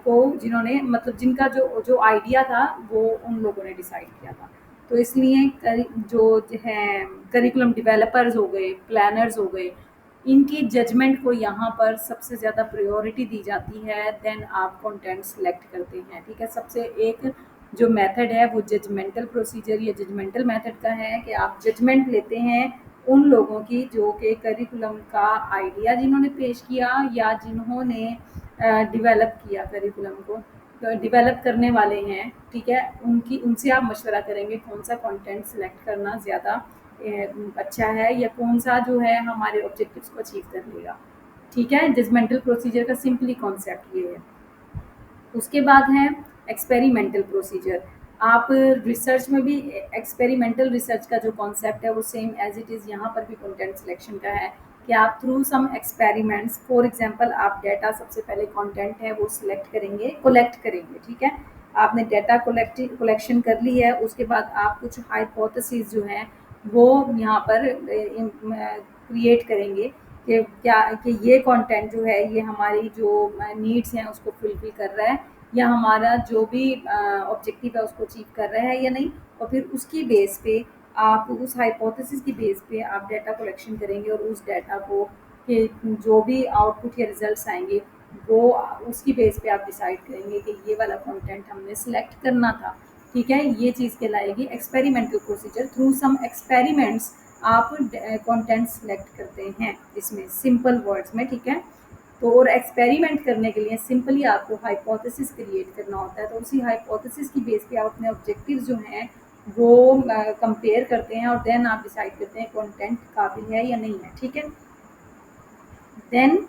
को जिन्होंने मतलब जिनका जो जो आइडिया था वो उन लोगों ने डिसाइड किया था। तो इसलिए जो है करिकुलम डेवलपर्स हो गए, प्लानर्स हो गए, इनकी जजमेंट को यहाँ पर सबसे ज़्यादा प्रायोरिटी दी जाती है, देन आप कंटेंट सेलेक्ट करते हैं, ठीक है। सबसे एक जो मेथड है वो जजमेंटल प्रोसीजर या जजमेंटल मेथड का है कि आप जजमेंट लेते हैं उन लोगों की जो कि करिकुलम का आइडिया जिन्होंने पेश किया या जिन्होंने डेवलप किया करिकुलम को, डेवलप करने वाले हैं, ठीक है। उनकी उनसे आप मशवरा करेंगे कौन सा कंटेंट सेलेक्ट करना ज़्यादा अच्छा है या कौन सा जो है हमारे ऑब्जेक्टिव्स को अचीव कर लेगा, ठीक है। जजमेंटल प्रोसीजर का सिंपली कॉन्सेप्ट ये है। उसके बाद है एक्सपेरिमेंटल प्रोसीजर। आप रिसर्च में भी एक्सपेरिमेंटल रिसर्च का जो कॉन्सेप्ट है वो सेम एज इट इज़ यहाँ पर भी कंटेंट सिलेक्शन का है कि आप through some experiments, for example आप डाटा सबसे पहले कंटेंट है वो सिलेक्ट करेंगे, कलेक्ट करेंगे, ठीक है। आपने डाटा कलेक्शन कर ली है, उसके बाद आप कुछ हाइपोथेसिस जो हैं वो यहाँ पर क्रिएट करेंगे कि क्या कि ये कंटेंट जो है ये हमारी जो नीड्स हैं उसको फुलफिल कर रहा है या हमारा जो भी ऑब्जेक्टिव है उसको अचीव कर रहा है या नहीं। और फिर उसकी बेस पे आप उस हाइपोथेसिस की बेस पे आप डाटा कलेक्शन करेंगे और उस डाटा को के जो भी आउटपुट या रिजल्ट्स आएंगे वो उसकी बेस पे आप डिसाइड करेंगे कि ये वाला कंटेंट हमने सेलेक्ट करना था, ठीक है। ये चीज़ कहलाएगी experimental procedure. Through some experiments आप कंटेंट सेलेक्ट करते हैं इसमें सिंपल वर्ड्स में, ठीक है। तो और एक्सपेरिमेंट करने के लिए सिंपली आपको हाइपोथेसिस क्रिएट करना होता है, तो उसी हाइपोथेसिस की बेस पे आप अपने ऑब्जेक्टिव्स जो हैं वो कंपेयर करते हैं और देन आप डिसाइड करते हैं कंटेंट काबिल है या नहीं है, ठीक है। Then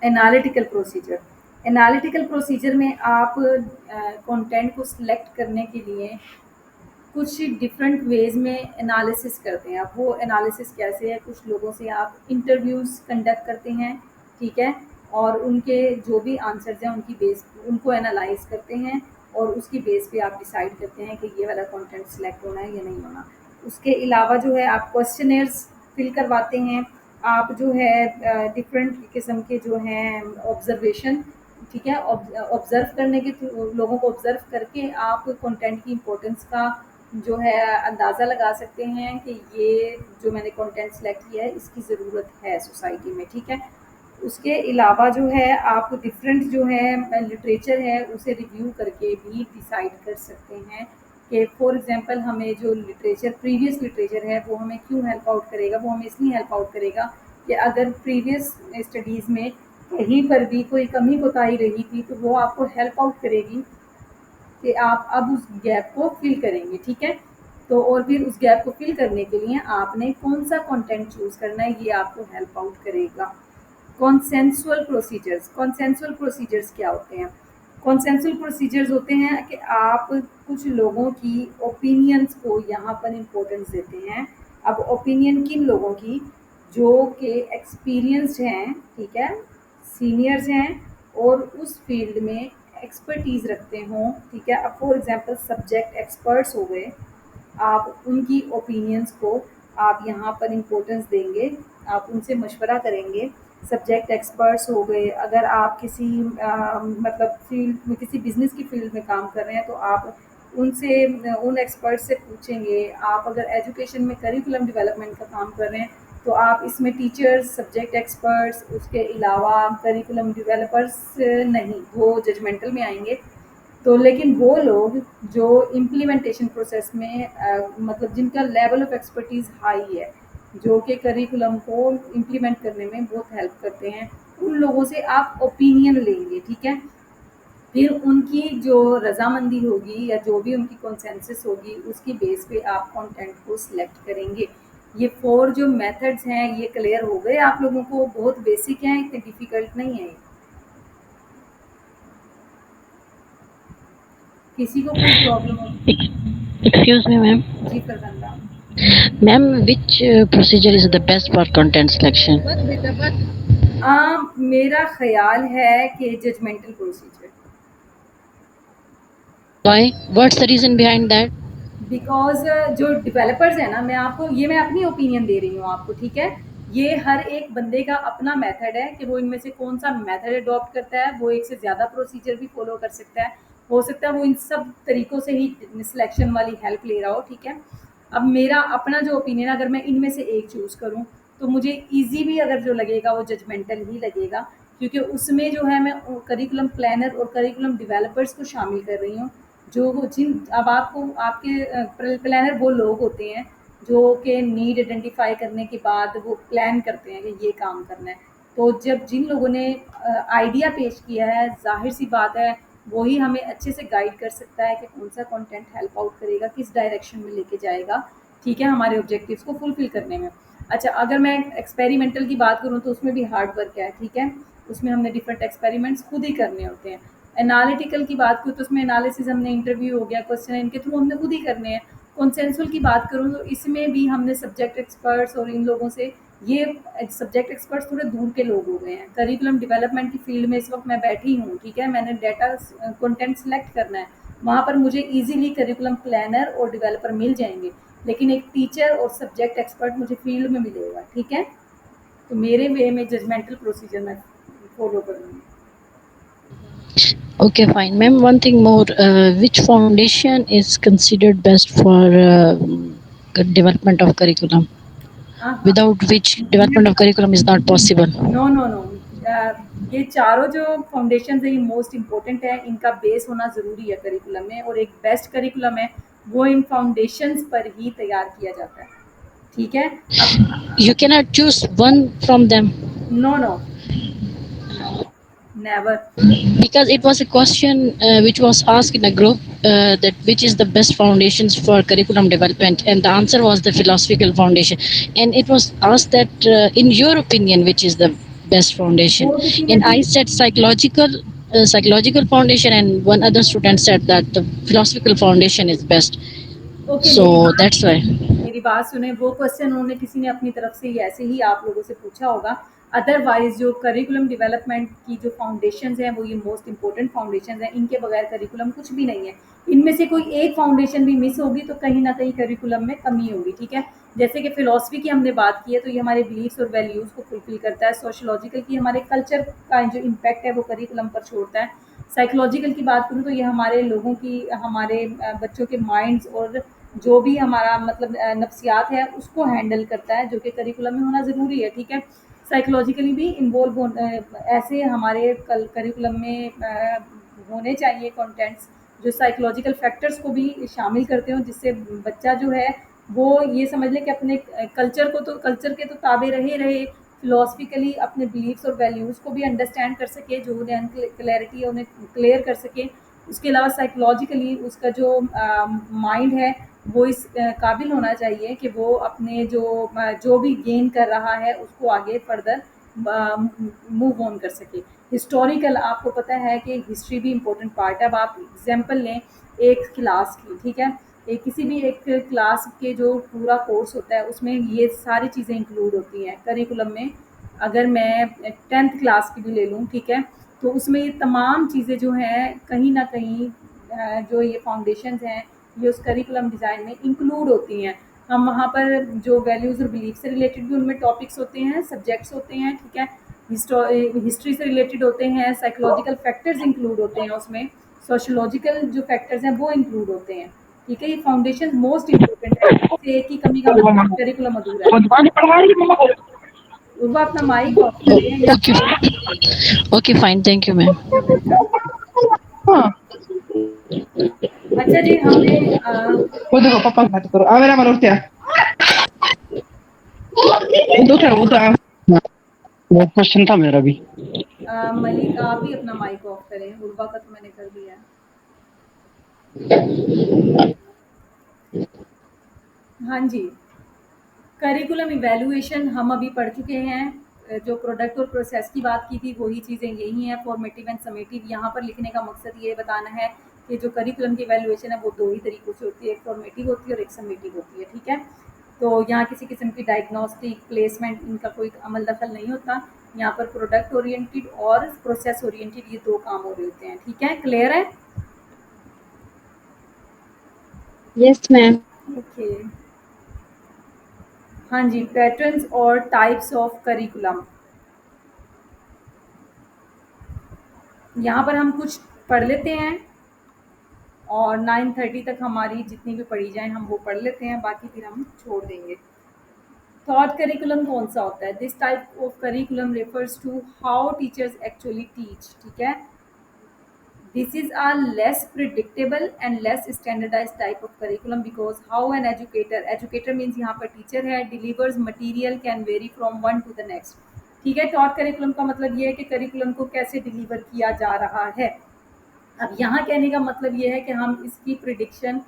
analytical procedure. Analytical procedure में आप कंटेंट को सिलेक्ट करने के लिए कुछ डिफरेंट वेज में एनालिसिस करते हैं। अब वो एनालिसिस कैसे है, कुछ लोगों से आप इंटरव्यूज़ कंडक्ट करते हैं, ठीक है, और उनके जो भी आंसर्स हैं उनकी बेस उनको एनालाइज करते हैं और उसकी बेस पे आप डिसाइड करते हैं कि ये वाला कंटेंट सिलेक्ट होना है या नहीं होना। उसके अलावा जो है आप क्वेश्चनेयर्स फिल करवाते हैं, आप जो है डिफरेंट किस्म के जो हैं ऑब्जर्वेशन, ठीक है, ऑब्जर्व करने के लोगों को ऑब्जर्व करके आप कंटेंट की इम्पोर्टेंस का जो है अंदाज़ा लगा सकते हैं कि ये जो मैंने कंटेंट सेलेक्ट किया है इसकी ज़रूरत है सोसाइटी में, ठीक है। उसके अलावा जो है आप डिफरेंट जो है लिटरेचर है उसे रिव्यू करके भी डिसाइड कर सकते हैं कि फॉर एग्जांपल हमें जो लिटरेचर प्रीवियस लिटरेचर है वो हमें क्यों हेल्प आउट करेगा। वो हमें इसलिए हेल्प आउट करेगा कि अगर प्रीवियस स्टडीज़ में कहीं पर भी कोई कमी कोताही रही थी तो वो आपको हेल्प आउट करेगी कि आप अब उस गैप को फिल करेंगे, ठीक है। तो और फिर उस गैप को फिल करने के लिए आपने कौन सा कंटेंट चूज़ करना है ये आपको हेल्प आउट करेगा। Consensual procedures. कॉन्सेंसुअल प्रोसीजर्स क्या होते हैं? कॉन्सेंसुअल प्रोसीजर्स होते हैं कि आप कुछ लोगों की ओपिनियंस को यहाँ पर इम्पोर्टेंस देते हैं। अब ओपिनियन किन लोगों की? जो कि एक्सपीरियंस्ड हैं, ठीक है, सीनियर्स हैं और उस फील्ड में एक्सपर्टीज़ रखते हों, ठीक है। अब फॉर एग्जांपल सब्जेक्ट एक्सपर्ट्स हो गए, आप उनकी ओपिनियंस को आप यहाँ पर इम्पोर्टेंस देंगे, आप उनसे मशवरा करेंगे। सब्जेक्ट एक्सपर्ट्स हो गए, अगर आप किसी मतलब फील्ड में किसी बिज़नेस की फील्ड में काम कर रहे हैं तो आप उनसे उन एक्सपर्ट से पूछेंगे। आप अगर एजुकेशन में करिकुलम डेवलपमेंट का काम कर रहे हैं तो आप इसमें टीचर्स, सब्जेक्ट एक्सपर्ट्स, उसके अलावा करिकुलम डेवलपर्स नहीं, वो जजमेंटल में आएंगे। तो लेकिन वो लोग जो इम्प्लीमेंटेशन प्रोसेस में मतलब जिनका लेवल ऑफ एक्सपर्टीज़ हाई है, जो कि करिकुलम को इम्प्लीमेंट करने में बहुत हेल्प करते हैं, उन लोगों से आप ओपिनियन लेंगे, ठीक है। फिर उनकी जो रज़ामंदी होगी या जो भी उनकी कंसेंसस होगी उसकी बेस पे आप कंटेंट को सिलेक्ट करेंगे। ये 4 जो मेथड्स हैं ये क्लियर हो गए आप लोगों को? बहुत बेसिक हैं, इतने डिफ़िकल्ट नहीं है ये। किसी को कोई प्रॉब्लम हो? Excuse me, ma'am. Ji फरजंदा। Ma'am, which procedure is the best for content selection? मेरा ख़्याल है कि judgemental procedure. Why? What's the reason behind that? Because जो डेवलपर्स हैं ना, मैं अपनी ओपिनियन दे रही हूँ आपको, ठीक है? ये हर एक बंदे का अपना मेथड है कि वो इनमें से कौन-सा मेथड अडॉप्ट करता है, वो एक से ज़्यादा प्रोसीजर भी फ़ॉलो कर सकता है। हो सकता है वो इन सब तरीकों से ही सिलेक्शन वाली हेल्प ले रहा हो, ठीक है? अब मेरा अपना जो ओपिनियन है, अगर मैं इनमें से एक चूज़ करूँ, तो मुझे ईज़ी भी अगर जो लगेगा वो जजमेंटल ही लगेगा, क्योंकि उसमें जो है मैं करिकुलम प्लानर और करिकुलम डेवलपर्स को शामिल कर रही हूँ। जो वो जिन अब आपको आपके प्लानर वो लोग होते हैं जो कि नीड आइडेंटिफाई करने के बाद वो प्लान करते हैं कि ये काम करना है। तो जब जिन लोगों ने आइडिया पेश किया है, ज़ाहिर सी बात है वही हमें अच्छे से गाइड कर सकता है कि कौन सा कंटेंट हेल्प आउट करेगा, किस डायरेक्शन में लेके जाएगा, ठीक है, हमारे ऑब्जेक्टिव्स को फुलफिल करने में। अच्छा, अगर मैं एक्सपेरिमेंटल की बात करूँ तो उसमें भी हार्ड वर्क है, ठीक है? उसमें हमने डिफरेंट एक्सपेरिमेंट्स खुद ही करने होते हैं। एनालिटिकल की बात करूँ तो उसमें एनालिसिस हमने इंटरव्यू हो गया, क्वेश्चन इनके थ्रू हमने खुद ही करने हैं। कॉन्सेंसुअल की बात करूँ तो इसमें भी हमने सब्जेक्ट एक्सपर्ट्स और इन लोगों से ये सब्जेक्ट एक्सपर्ट्स थोड़े दूर के लोग हो गए हैं। करिकुलम डेवलपमेंट की फील्ड में इस वक्त मैं बैठी हूँ, ठीक है? मैंने डाटा कंटेंट सेलेक्ट करना है, वहाँ पर मुझे इजीली करिकुलम प्लानर और डेवलपर मिल जाएंगे, लेकिन एक टीचर और सब्जेक्ट एक्सपर्ट मुझे फील्ड में मिलेगा, ठीक है? तो मेरे वे में जजमेंटल प्रोसीजर मैं फॉलो करूँगी। Okay, fine. Ma'am, one thing more. Which foundation is considered best for development of curriculum? हाँ, Without which development of curriculum is not possible. No no no, ये चारों जो फाउंडेशन है ये मोस्ट इम्पोर्टेंट है, इनका बेस होना ज़रूरी है करिकुलम में, और एक बेस्ट करिकुलम है वो इन फाउंडेशंस पर ही तैयार किया जाता है, ठीक है? अब You cannot choose one from them. No no no, never. Because it was a question which was asked in a group that which is the best foundations for curriculum development, and the answer was the philosophical foundation. And it was asked that in your opinion, which is the best foundation? वो किसी ने And I भी said psychological foundation, and one other student said that the philosophical foundation is best. Okay, So that's why. मेरी बात सुने, वो question उन्होंने किसी ने अपनी तरफ से ही ऐसे ही आप लोगों से पूछा होगा। अदरवाइज जो करिकुलम डेवलपमेंट की जो फाउंडेशंस हैं वो ये मोस्ट इंपॉर्टेंट फाउंडेशंस हैं, इनके बगैर करिकुलम कुछ भी नहीं है। इनमें से कोई एक फाउंडेशन भी मिस होगी तो कहीं ना कहीं करिकुलम में कमी होगी, ठीक है? जैसे कि फिलॉसफी की हमने बात की है तो ये हमारे बिलीफ्स और वैल्यूज़ को फुलफिल करता है। सोशलॉजिकल की हमारे कल्चर का जो इम्पैक्ट है वो करिकुलम पर छोड़ता है। साइकोलॉजिकल की बात करूँ तो ये हमारे लोगों की, हमारे बच्चों के माइंड्स और जो भी हमारा मतलब नफ्सियात है उसको हैंडल करता है, जो कि करिकुलम में होना ज़रूरी है, ठीक है? साइकोलॉजिकली भी इन्वॉल्व ऐसे हमारे करिकुलम में होने चाहिए कंटेंट्स जो साइकोलॉजिकल फैक्टर्स को भी शामिल करते हो, जिससे बच्चा जो है वो ये समझ ले कि अपने कल्चर के तो ताबे रहे फिलोसफिकली अपने बिलीव्स और वैल्यूज़ को भी अंडरस्टैंड कर सके, जो उन्हें क्लैरिटी है उन्हें क्लियर कर सके। उसके अलावा साइकोलॉजिकली उसका जो माइंड है वो इस काबिल होना चाहिए कि वो अपने जो भी गेन कर रहा है उसको आगे फर्दर मूव ऑन कर सके। हिस्टोरिकल आपको पता है कि हिस्ट्री भी इम्पोर्टेंट पार्ट है। अब आप एग्जांपल लें एक क्लास की, ठीक है? एक किसी भी एक क्लास के जो पूरा कोर्स होता है उसमें ये सारी चीज़ें इंक्लूड होती हैं करिकुलम में। अगर मैं 10th क्लास की भी ले लूँ, ठीक है? तो उसमें ये तमाम चीज़ें जो हैं कहीं न कहीं जो ये फाउंडेशंस हैं ये उस करिकुलम डिज़ाइन में इंक्लूड होती हैं। हम वहाँ पर जो वैल्यूज़ और बिलीफ से रिलेटेड भी उनमें टॉपिक्स होते हैं, सब्जेक्ट्स होते हैं, ठीक है? हिस्ट्री से रिलेटेड होते हैं, साइकोलॉजिकल फैक्टर्स इंक्लूड होते हैं उसमें, सोशियोलॉजिकल जो फैक्टर्स हैं वो इंक्लूड होते हैं, ठीक है? ये फाउंडेशन मोस्ट इम्पोर्टेंट है, इससे एक ही कमी का मतलब करिकुलम अधूरा है। वो अपना माइक ऑफ करें या Okay. Okay, fine. Thank you, ma'am. अच्छा जी, हमने वो देखो पापा की बात करो आ मेरा मन उठते वो तो क्या वो तो वो क्वेश्चन था मेरा भी। मलिक आप भी अपना माइक ऑफ करें, उर्वा का तो मैंने कर दिया है। हाँ जी, करिकुलम इवैल्यूएशन हम अभी पढ़ चुके हैं। जो प्रोडक्ट और प्रोसेस की बात की थी वही चीज़ें यही हैं, फॉर्मेटिव एंड समेटिव। यहाँ पर लिखने का मकसद ये बताना है कि जो करिकुलम की इवैल्यूएशन है वो 2 ही तरीक़ों से होती है, एक फॉर्मेटिव होती है और एक समेटिव होती है, ठीक है। तो यहाँ किसी किस्म की डायग्नोस्टिक, प्लेसमेंट इनका कोई अमल दखल नहीं होता। यहाँ पर प्रोडक्ट ओरिएंटेड और प्रोसेस ओरिएंटेड ये 2 काम हो रहे होते हैं, ठीक है। क्लियर है? Yes ma'am. ओके। हाँ जी, पैटर्न्स और टाइप्स ऑफ करिकुलम। यहाँ पर हम कुछ पढ़ लेते हैं और 9:30 तक हमारी जितनी भी पढ़ी जाए हम वो पढ़ लेते हैं, बाकी फिर हम छोड़ देंगे। थॉट करिकुलम कौन सा होता है? This type of curriculum refers to how teachers actually teach, ठीक है। This is a less predictable and less standardized type of curriculum because how an educator means यहाँ पर टीचर है, delivers material can vary from one to the next, ठीक है। Taught curriculum का मतलब ये है कि करिकुलम को कैसे डिलीवर किया जा रहा है। अब यहाँ कहने का मतलब ये है कि हम इसकी प्रिडिक्शन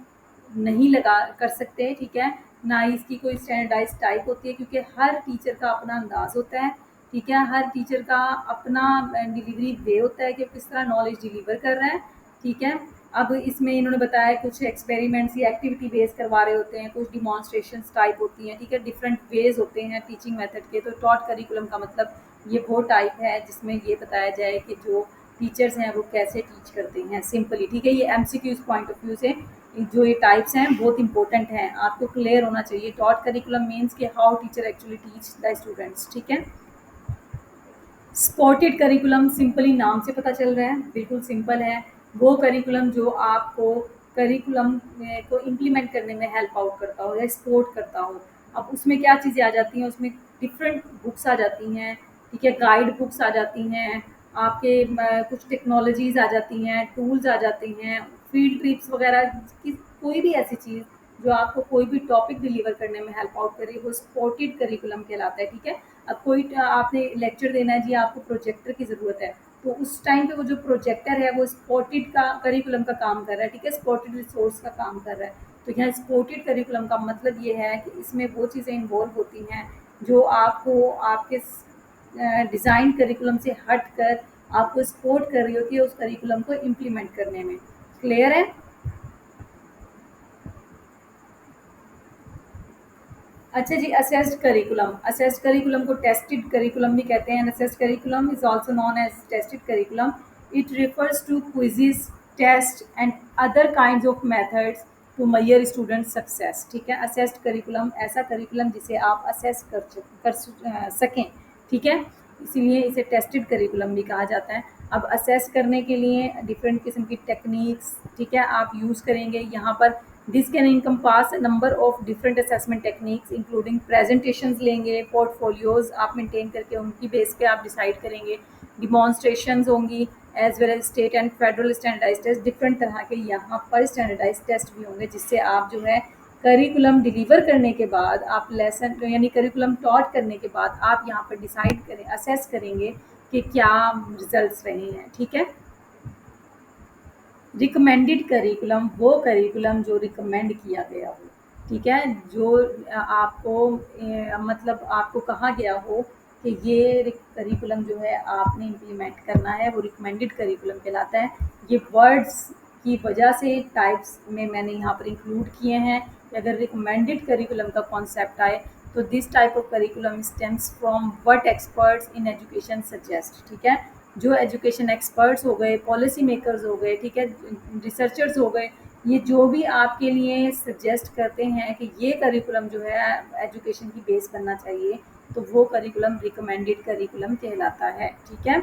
नहीं लगा कर सकते, ठीक है, ना ही इसकी कोई स्टैंडर्डाइज टाइप होती है, क्योंकि हर टीचर का अपना अंदाज होता है, ठीक है। हर टीचर का अपना डिलीवरी वे होता है कि किस तरह नॉलेज डिलीवर कर रहा है, ठीक है। अब इसमें इन्होंने बताया कुछ एक्सपेरिमेंट्स या एक्टिविटी बेस करवा रहे होते हैं, कुछ डिमॉन्स्ट्रेशंस टाइप होती हैं, ठीक है। डिफरेंट वेज होते हैं टीचिंग मेथड के। तो टॉट करिकुलम का मतलब ये वो टाइप है जिसमें ये बताया जाए कि जो टीचर्स हैं वो कैसे टीच करते हैं सिंपली, ठीक है। ये MCQs पॉइंट ऑफ व्यू से जो ये टाइप्स हैं बहुत इंपॉर्टेंट हैं, आपको क्लियर होना चाहिए। टॉट करिकुलम मीन्स कि how teacher actually teach the students, ठीक है। सपोर्टेड करिकुलम सिंपली नाम से पता चल रहा है, बिल्कुल सिंपल है। वो करिकुलम जो आपको करिकुलम को इम्प्लीमेंट करने में हेल्प आउट करता हो या सपोर्ट करता हो। अब उसमें क्या चीज़ें आ जाती हैं? उसमें डिफरेंट बुक्स आ जाती हैं, ठीक है, गाइड बुक्स आ जाती हैं, आपके कुछ टेक्नोलॉजीज़ आ जाती हैं, टूल्स आ जाती हैं, फील्ड ट्रिप्स वगैरह की कोई भी ऐसी चीज़ जो आपको कोई भी टॉपिक डिलीवर करने में हेल्प आउट करे वो सपोर्टेड करिकुलम कहलाता है, ठीक है। अब कोई आपने लेक्चर देना है जी, आपको प्रोजेक्टर की ज़रूरत है, तो उस टाइम पे वो जो प्रोजेक्टर है वो सपोर्टेड का करिकुलम का काम कर रहा है, ठीक है, सपोर्टेड रिसोर्स का काम कर रहा है। तो यहाँ सपोर्टेड करिकुलम का मतलब ये है कि इसमें वो चीज़ें इन्वॉल्व होती हैं जो आपको आपके डिज़ाइन करिकुलम से हट कर आपको सपोर्ट कर रही होती है उस करिकुलम को इम्प्लीमेंट करने में। क्लियर है? अच्छा जी, असेस्ड करिकुलम। असेस्ड करिकुलम को टेस्टेड करिकुलम भी कहते हैं। Assessed curriculum is also known as tested curriculum. It refers to quizzes, test and other kinds of methods to measure student success, ठीक है। असेस्ड करिकुलम ऐसा करिकुलम जिसे आप assess कर सकें, ठीक है, इसीलिए इसे टेस्टेड करिकुलम भी कहा जाता है। अब असेस करने के लिए डिफरेंट किस्म की टेक्निक्स, ठीक है, आप यूज़ करेंगे यहाँ पर। This can encompass a number of different assessment techniques including presentations लेंगे, पोर्टफोलियोज आप मेंटेन करके उनकी बेस पे आप डिसाइड करेंगे, डिमॉन्स्ट्रेशंस होंगी, as well as state and federal standardise test. Different तरह के यहाँ पर स्टैंडर्डाइज टेस्ट भी होंगे जिससे आप जो है करिकुलम डिलीवर करने के बाद आप लेसन यानी करिकुलम टॉट करने के बाद आप यहाँ पर डिसाइड करें, असेस करेंगे कि क्या रिजल्ट्स रहे हैं, ठीक है। रिकमेंडेड करिकुलम वो करिकुलम जो रिकमेंड किया गया हो, ठीक है, जो आपको मतलब आपको कहा गया हो कि ये करिकुलम जो है आपने इम्प्लीमेंट करना है, वो रिकमेंडेड करिकुलम कहलाता है। ये वर्ड्स की वजह से टाइप्स में मैंने यहाँ पर इंक्लूड किए हैं कि अगर रिकमेंडेड करिकुलम का कॉन्सेप्ट आए तो this type of curriculum stems from what experts in education suggest, ठीक है। जो एजुकेशन एक्सपर्ट्स हो गए, पॉलिसी मेकर्स हो गए, ठीक है, रिसर्चर्स हो गए, ये जो भी आपके लिए सजेस्ट करते हैं कि ये करिकुलम जो है एजुकेशन की बेस बनना चाहिए, तो वो करिकुलम रिकमेंडेड करिकुलम कहलाता है, ठीक है।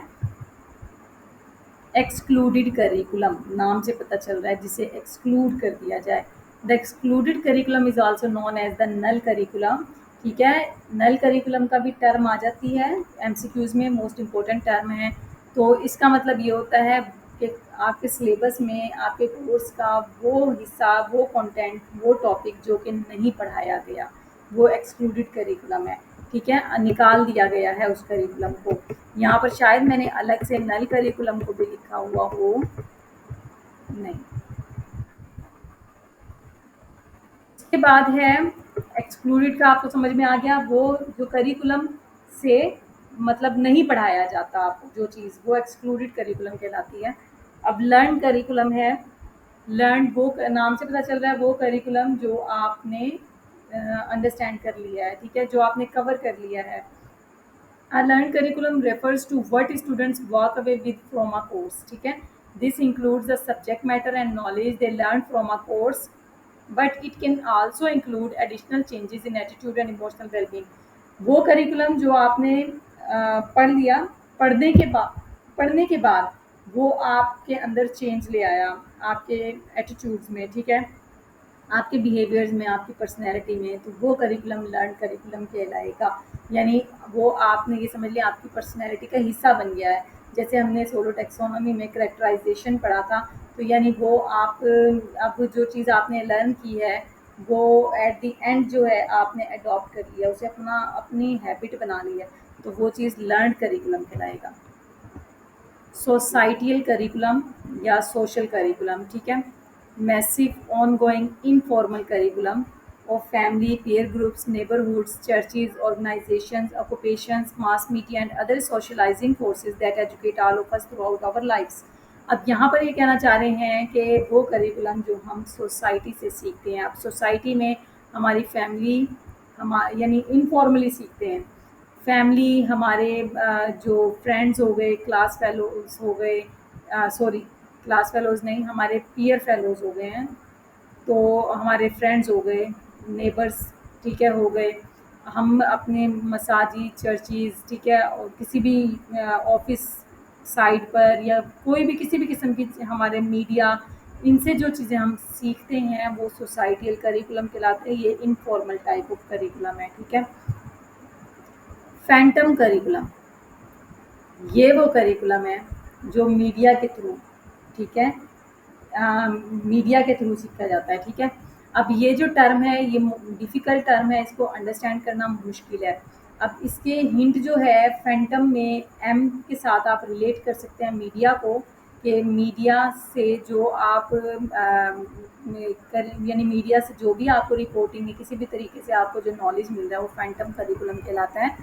एक्सक्लूडेड करिकुलम नाम से पता चल रहा है जिसे एक्सक्लूड कर दिया जाए। The excluded curriculum is also known as the null curriculum, ठीक है। नल करिकुलम का भी टर्म आ जाती है MCQs में, मोस्ट इम्पोर्टेंट टर्म है। तो इसका मतलब ये होता है कि आपके सिलेबस में आपके कोर्स का वो हिस्सा, वो कंटेंट, वो टॉपिक जो कि नहीं पढ़ाया गया, वो एक्सक्लूडेड करिकुलम है, ठीक है, निकाल दिया गया है उस करिकुलम को। यहाँ पर शायद मैंने अलग से नल करिकुलम को भी लिखा हुआ हो, नहीं। इसके बाद है एक्सक्लूडेड का, आपको समझ में आ गया, वो जो करिकुलम से मतलब नहीं पढ़ाया जाता आपको जो चीज़, वो एक्सक्लूडेड करिकुलम कहलाती है। अब लर्न करिकुलम है। लर्न वो नाम से पता चल रहा है वो करिकुलम जो आपने अंडरस्टैंड कर लिया है, ठीक है, जो आपने कवर कर लिया है। A learned curriculum refers to what students walk away with from a course, ठीक है। This includes the subject matter and knowledge they learn from a course, but it can also include additional changes in attitude and emotional well-being. वो curriculum जो आपने पढ़ लिया, पढ़ने के बाद वो आपके अंदर चेंज ले आया, आपके एटीट्यूड्स में, ठीक है, आपके बिहेवियर्स में, आपकी पर्सनैलिटी में, तो वो करिकुलम लर्न करिकुलम कहलाएगा। यानी वो आपने ये समझ लिया आपकी पर्सनैलिटी का हिस्सा बन गया है। जैसे हमने सोलो टैक्सोनॉमी में करैक्टराइजेशन पढ़ा था, तो यानी वो आप अब जो चीज़ आपने लर्न की है वो एट द एंड जो है आपने अडॉप्ट कर लिया, उसे अपनी हैबिट बना ली है, तो वो चीज़ लर्न करिकुलम कहलाएगा। सोसाइटियल करिकुलम या सोशल करिकुलम, ठीक है। Massive ongoing informal curriculum of family, peer groups, neighbourhoods, churches, organisations, occupations, mass media and other socialising forces that educate all of us throughout our lifes. अब यहाँ पर ये कहना चाह रहे हैं कि वो करिकुलम जो हम सोसाइटी से सीखते हैं। अब सोसाइटी में हमारी फैमिली यानी इनफॉर्मली सीखते हैं। फैमिली, हमारे जो फ्रेंड्स हो गए, क्लास फेलोज़ हो गए, सॉरी क्लास फेलोज़ नहीं, हमारे पीयर फेलोज़ हो गए हैं, तो हमारे फ्रेंड्स हो गए, नेबर्स, ठीक है, हो गए। हम अपने मसाजिद, चर्चेज़, ठीक है, और किसी भी ऑफिस साइड पर या कोई भी किसी भी किस्म की हमारे मीडिया, इनसे जो चीज़ें हम सीखते हैं वो सोसाइटियल करिकुलम कहलाते हैं। ये इनफॉर्मल टाइप ऑफ करिकुलम है, ठीक है। फैंटम करिकुलम, ये वो करिकुलम है जो मीडिया के थ्रू, ठीक है, मीडिया के थ्रू सीखा जाता है, ठीक है। अब ये जो टर्म है ये डिफ़िकल्ट टर्म है, इसको अंडरस्टैंड करना मुश्किल है। अब इसके हिंट जो है फैंटम में एम के साथ आप रिलेट कर सकते हैं मीडिया को, कि मीडिया से जो आप यानी मीडिया से जो भी आपको रिपोर्टिंग है, किसी भी तरीके से आपको जो नॉलेज मिल रहा है वो फैंटम करिकुलम कहलाता है।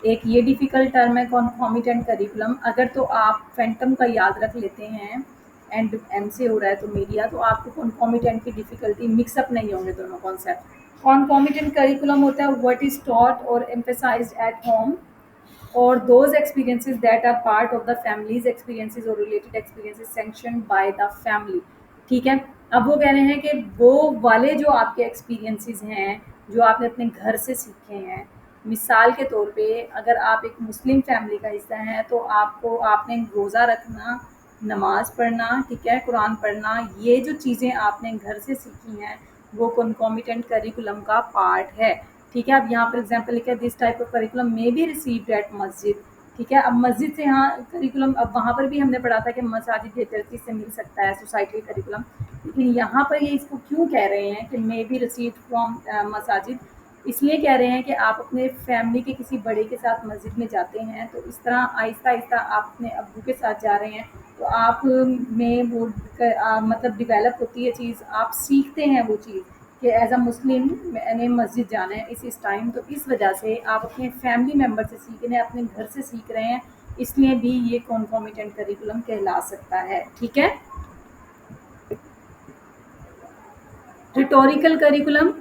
एक ये डिफ़िकल्ट टर्म है कॉन्कॉमिटेंट करिकुलम। अगर तो आप फैंटम का याद रख लेते हैं एंड एम से हो रहा है तो मीडिया, तो आपको कॉन्कॉमिटेंट की डिफ़िकल्टी मिक्सअप नहीं होंगे दोनों कॉन्सेप्ट। कॉन्कॉमिटेंट करिकुलम होता है व्हाट इज़ टॉट और emphasised at home or those experiences that are part of the family's experiences or related experiences sanctioned by the family, ठीक है। अब वो कह रहे हैं कि वो वाले जो आपके एक्सपीरियंसेस हैं जो आपने अपने घर से सीखे हैं, मिसाल के तौर पे अगर आप एक मुस्लिम फैमिली का हिस्सा हैं तो आपने रोज़ा रखना, नमाज पढ़ना, ठीक है, कुरान पढ़ना, ये जो चीज़ें आपने घर से सीखी हैं वो कॉन्कॉमिटेंट करिकुलम का पार्ट है, ठीक है। अब यहाँ पर एग्जाम्पल लिखा है this type of curriculum may be received at masjid, ठीक है। अब मस्जिद से यहाँ करिकुलम, अब वहाँ पर भी हमने पढ़ा था कि मसाजिद या चर्चिज से मिल सकता है सोसाइटी करिकुलम, लेकिन यहाँ पर ये इसको क्यों कह रहे हैं कि मे बी रिसीव्ड फ्रॉम मसाजिद, इसलिए कह रहे हैं कि आप अपने फैमिली के किसी बड़े के साथ मस्जिद में जाते हैं तो इस तरह आहिस्ता आहिस्ता आप अपने अब्बू के साथ जा रहे हैं तो आप में वो मतलब डिवेलप होती है चीज़, आप सीखते हैं वो चीज़ कि एज अ मुस्लिम मैंने मस्जिद जाना है इस टाइम, तो इस वजह से आप अपने फैमिली मेम्बर से सीख रहे हैं, अपने घर से सीख रहे हैं, इसलिए भी ये कॉन्कॉमिटेंट करिकुलम कहला सकता है, ठीक है। Rhetorical curriculum,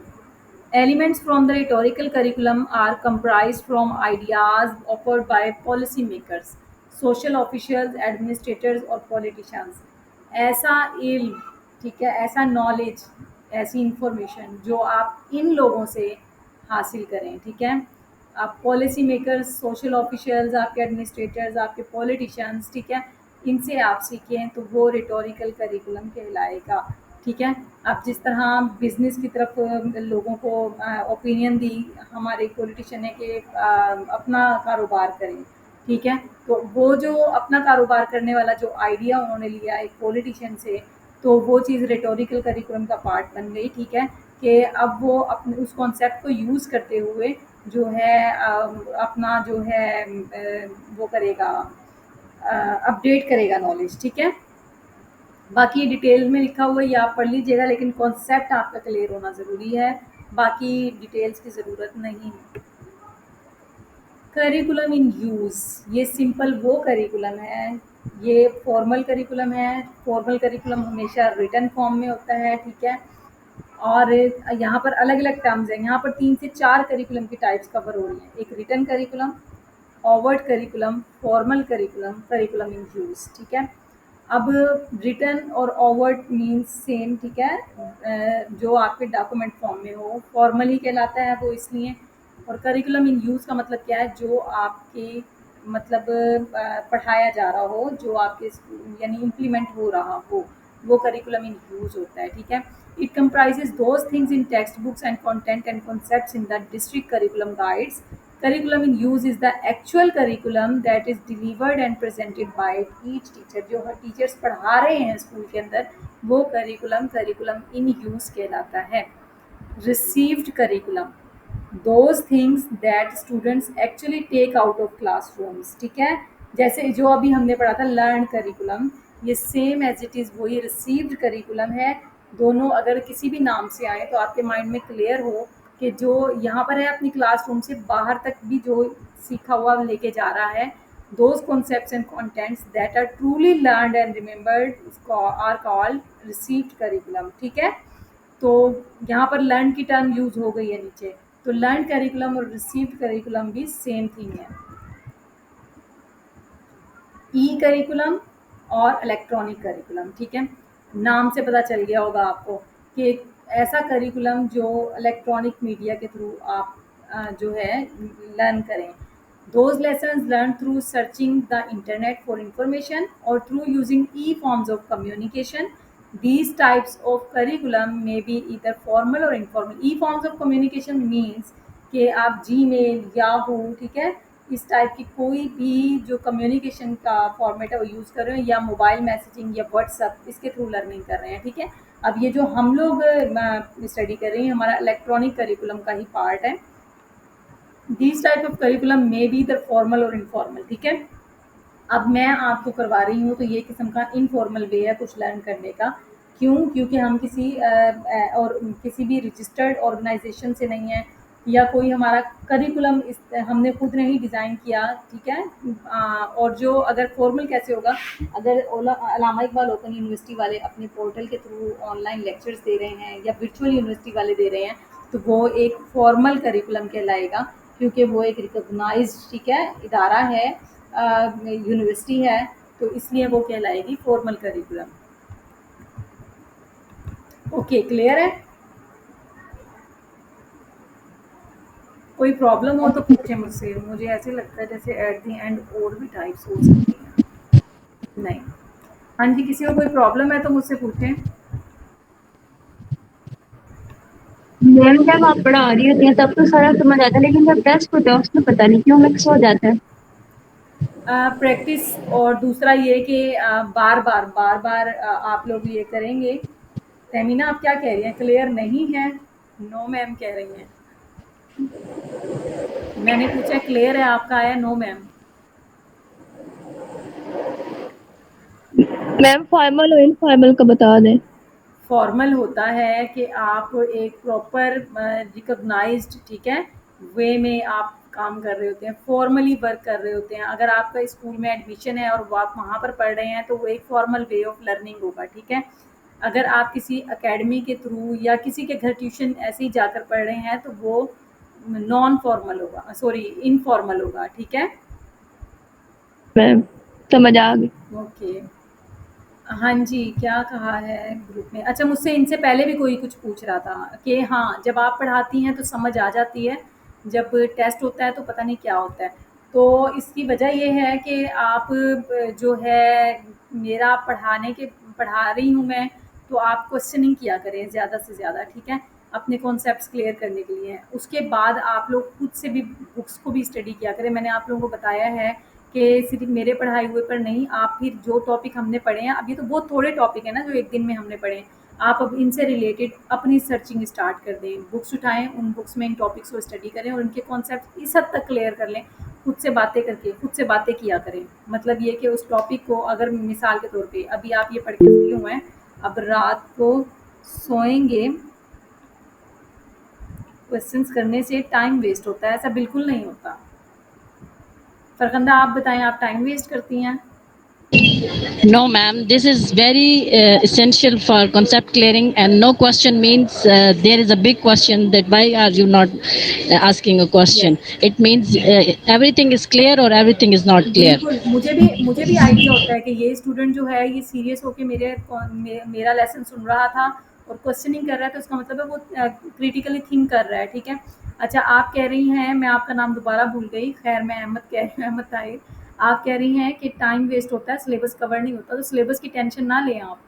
elements from the rhetorical curriculum are comprised from ideas offered by policy makers, social officials, administrators और politicians। ऐसा इल्म, ठीक है, ऐसा नॉलेज, ऐसी इंफॉर्मेशन जो आप इन लोगों से हासिल करें, ठीक है। आप पॉलिसी मेकर्स, सोशल ऑफिशियल्स, आपके एडमिनिस्ट्रेटर्स, आपके पॉलिटिशियंस, ठीक है, इनसे आप सीखें तो वो रिटोरिकल करिकुलम कहलाएगा, ठीक है। अब जिस तरह बिज़नेस की तरफ लोगों को ओपिनियन दी हमारे पॉलिटिशियन ने कि अपना कारोबार करें, ठीक है, तो वो जो अपना कारोबार करने वाला जो आइडिया उन्होंने लिया एक पॉलिटिशियन से, तो वो चीज़ रिटोरिकल करिकुलम का पार्ट बन गई, ठीक है, कि अब वो अपने उस कॉन्सेप्ट को यूज़ करते हुए जो है अपना जो है वो करेगा, अपडेट करेगा नॉलेज, ठीक है। बाकी डिटेल में लिखा हुआ है ये आप पढ़ लीजिएगा, लेकिन कॉन्सेप्ट आपका क्लियर होना ज़रूरी है, बाकी डिटेल्स की ज़रूरत नहीं है। करिकुलम इन यूज़, ये सिंपल वो करिकुलम है, ये फॉर्मल करिकुलम है। फॉर्मल करिकुलम हमेशा रिटन फॉर्म में होता है, ठीक है। और यहाँ पर अलग-अलग टर्म्स हैं, यहाँ पर 3 से 4 करिकुलम की टाइप्स कवर हो रही हैं। एक written curriculum, overt curriculum, formal curriculum, curriculum in use, ठीक है। अब रिटन और ओवर्ट मीन्स सेम, ठीक है। जो आपके डॉक्यूमेंट फॉर्म में हो, फॉर्मली कहलाता है वो इसलिए। और करिकुलम इन यूज़ का मतलब क्या है, जो आपके मतलब पढ़ाया जा रहा हो, जो आपके यानी इम्प्लीमेंट हो रहा हो, वो करिकुलम इन यूज़ होता है, ठीक है। It comprises those things in text books and content and concepts in the district curriculum guides. Curriculum in use is the actual curriculum that is delivered and presented by each teacher। जो हर teachers पढ़ा रहे हैं school के अंदर, वो curriculum in use कहलाता है। Received curriculum, those things that students actually take out of classrooms, ठीक है। जैसे जो अभी हमने पढ़ा था लर्न करिकुलम, ये सेम एज इट इज़ वही रिसीव्ड करिकुलम है। दोनों अगर किसी भी नाम से आए तो आपके माइंड में क्लियर हो कि जो यहाँ पर है अपनी क्लासरूम से बाहर तक भी जो सीखा हुआ लेके जा रहा है, those concepts and contents that are truly learned and remembered are called received curriculum, ठीक है। तो यहाँ पर लर्न की टर्म यूज हो गई है नीचे, तो लर्न करिकुलम और रिसीव्ड करिकुलम भी सेम थिंग है। ई करिकुलम और इलेक्ट्रॉनिक करिकुलम, ठीक है। नाम से पता चल गया होगा आपको कि एक ऐसा करिकुलम जो इलेक्ट्रॉनिक मीडिया के थ्रू आप जो है लर्न करें। Those lessons learn through searching the internet for information और through using e forms of communication. These types of curriculum may be either formal or informal। E forms of communication means कि आप Gmail, Yahoo, ठीक है, इस type की कोई भी जो कम्युनिकेशन का फॉर्मेट है वो यूज़ कर रहे हो, या मोबाइल मैसेजिंग या व्हाट्सअप, इसके थ्रू लर्निंग कर रहे हैं, ठीक है। अब ये जो हम लोग स्टडी कर रहे हैं हमारा इलेक्ट्रॉनिक करिकुलम का ही पार्ट है। These type of curriculum may be the formal और इनफॉर्मल, ठीक है। अब मैं आपको करवा रही हूँ तो ये किस्म का इनफॉर्मल वे है कुछ लर्न करने का। क्यों? क्योंकि हम और किसी भी रजिस्टर्ड ऑर्गेनाइजेशन से नहीं है, या कोई हमारा करिकुलम इस हमने खुद नहीं डिज़ाइन किया, ठीक है। और जो अगर फॉर्मल कैसे होगा, अगर अल्लामा इकबाल ओपन यूनिवर्सिटी वाले अपने पोर्टल के थ्रू ऑनलाइन लेक्चर्स दे रहे हैं या वर्चुअल यूनिवर्सिटी वाले दे रहे हैं, तो वो एक फॉर्मल करिकुलम कहलाएगा, क्योंकि वो एक रिकॉग्नाइज्ड, ठीक है, इदारा है, यूनिवर्सिटी है, तो इसलिए वो कहलाएगी फॉर्मल करिकुलम। ओके, क्लियर है? कोई प्रॉब्लम हो तो पूछें मुझसे। मुझे ऐसे लगता है जैसे एट द एंड और भी टाइप्स हो सकती हैं। नहीं, हाँ जी, किसी को कोई प्रॉब्लम है तो मुझसे पूछें। मैम जब आप पढ़ा रही होती हैं तब तो सारा समझ आता है, लेकिन जब टेस्ट होता है उसमें पता नहीं क्यों मिक्स हो जाता है। प्रैक्टिस, और दूसरा ये कि बार-बार आप लोग ये करेंगे। तहमीना आप क्या कह रही हैं? क्लियर नहीं है? नो मैम कह रही हैं। मैंने पूछा क्लियर है आपका, आया नो मैम। मैम फॉर्मल और इनफॉर्मल का बता दें। फॉर्मल होता है कि आप एक प्रॉपर रिकॉग्नाइज्ड, ठीक है, वे में आप काम कर रहे होते हैं, फॉर्मली वर्क कर रहे होते हैं। अगर आपका स्कूल में एडमिशन है और वो आप वहाँ पर पढ़ रहे हैं तो वो एक फॉर्मल वे ऑफ लर्निंग होगा, ठीक है। अगर आप किसी एकेडमी के थ्रू या किसी के घर ट्यूशन ऐसे ही जाकर पढ़ रहे हैं तो वो नॉन फॉर्मल होगा, सॉरी इनफॉर्मल होगा, ठीक है। मैम समझ आ गई। ओके, हाँ जी, क्या कहा है ग्रुप में? अच्छा, मुझसे इनसे पहले भी कोई कुछ पूछ रहा था कि हाँ, जब आप पढ़ाती हैं तो समझ आ जाती है, जब टेस्ट होता है तो पता नहीं क्या होता है। तो इसकी वजह ये है कि आप जो है मेरा पढ़ा रही हूँ मैं, तो आप क्वेश्चनिंग किया करें ज़्यादा से ज़्यादा, ठीक है, अपने कॉन्सेप्ट्स क्लियर करने के लिए। उसके बाद आप लोग खुद से भी बुक्स को भी स्टडी किया करें। मैंने आप लोगों को बताया है कि सिर्फ मेरे पढ़ाए हुए पर नहीं, आप फिर जो टॉपिक हमने पढ़े हैं, अभी तो बहुत थोड़े टॉपिक है ना जो एक दिन में हमने पढ़े हैं, आप अब इनसे रिलेटेड अपनी सर्चिंग स्टार्ट कर दें, बुक्स उठाएँ, उन बुक्स में इन टॉपिक्स को स्टडी करें और उनके कॉन्सेप्ट इस हद तक क्लियर कर लें, खुद से बातें करके, खुद से बातें किया करें। मतलब ये कि उस टॉपिक को अगर मिसाल के तौर पे अभी आप ये पढ़ के फ्री हुए हैं, अब रात को सोएँगे, क्वेश्चंस करने से टाइम वेस्ट होता है, ऐसा बिल्कुल नहीं होता। फरखंदा आप बताएँ, आप टाइम वेस्ट करती हैं? No, ma'am. This is very essential for concept clearing, and no question means there is a big question that why are you not asking a question? Yes. It means everything is clear or everything is not clear. बिल्कुल, मुझे भी idea होता है कि ये student जो है ये सीरियस होके मेरा लेसन सुन रहा था और क्वेश्चनिंग कर रहा है, तो इसका मतलब है वो क्रिटिकली थिंक कर रहा है, ठीक है। अच्छा, आप कह रही हैं, मैं आपका नाम दोबारा भूल गई, खैर मैं अहमद कह रही हूँ, अहमद ताहिर। आप कह रही हैं कि टाइम वेस्ट होता है, सिलेबस कवर नहीं होता, तो सिलेबस की टेंशन ना लें आप,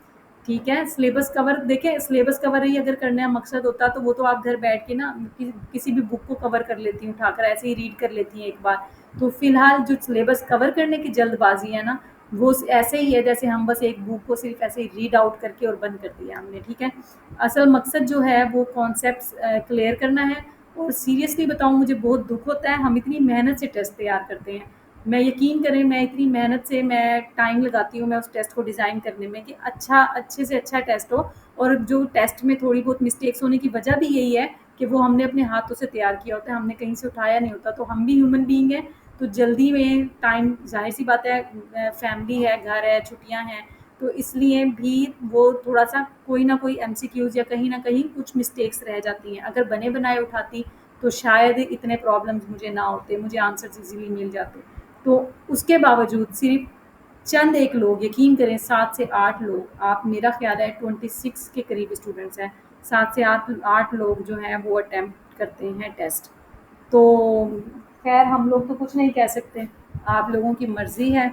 ठीक है। सिलेबस कवर देखें, सिलेबस कवर ही अगर करने का मकसद होता तो वो तो आप घर बैठ के ना किसी भी बुक को कवर कर लेती हैं, उठाकर ऐसे ही रीड कर लेती हैं एक बार। तो फिलहाल जो सिलेबस कवर करने की जल्दबाजी है ना, वो ऐसे ही है जैसे हम बस एक बुक को सिर्फ ऐसे ही रीड आउट करके और बंद कर दिया हमने, ठीक है। असल मकसद जो है वो कॉन्सेप्ट्स क्लियर करना है। और सीरियसली बताऊँ, मुझे बहुत दुख होता है, हम इतनी मेहनत से टेस्ट तैयार करते हैं। मैं यकीन करें, मैं इतनी मेहनत से मैं टाइम लगाती हूँ मैं उस टेस्ट को डिज़ाइन करने में कि अच्छे से अच्छा टेस्ट हो। और जो टेस्ट में थोड़ी बहुत मिस्टेक्स होने की वजह भी यही है कि वो हमने अपने हाथों से तैयार किया होता है, हमने कहीं से उठाया नहीं होता। तो हम भी ह्यूमन बीइंग हैं, तो जल्दी में टाइम, ज़ाहिर सी बात है, फैमिली है, घर है, छुट्टियां हैं, तो इसलिए भी वो थोड़ा सा कोई ना कोई एमसीक्यूज़ या कहीं ना कहीं कुछ मिस्टेक्स रह जाती हैं। अगर बने बनाए उठाती तो शायद इतने प्रॉब्लम्स मुझे ना होते, मुझे आंसर्स इजीली मिल जाते। तो उसके बावजूद सिर्फ चंद एक लोग, यकीन करें 7 से 8 लोग, आप, मेरा ख्याल है 26 के करीब स्टूडेंट्स हैं, 7 से 8 लोग जो हैं वो अटेम्प्ट करते हैं टेस्ट। तो खैर हम लोग तो कुछ नहीं कह सकते, आप लोगों की मर्ज़ी है।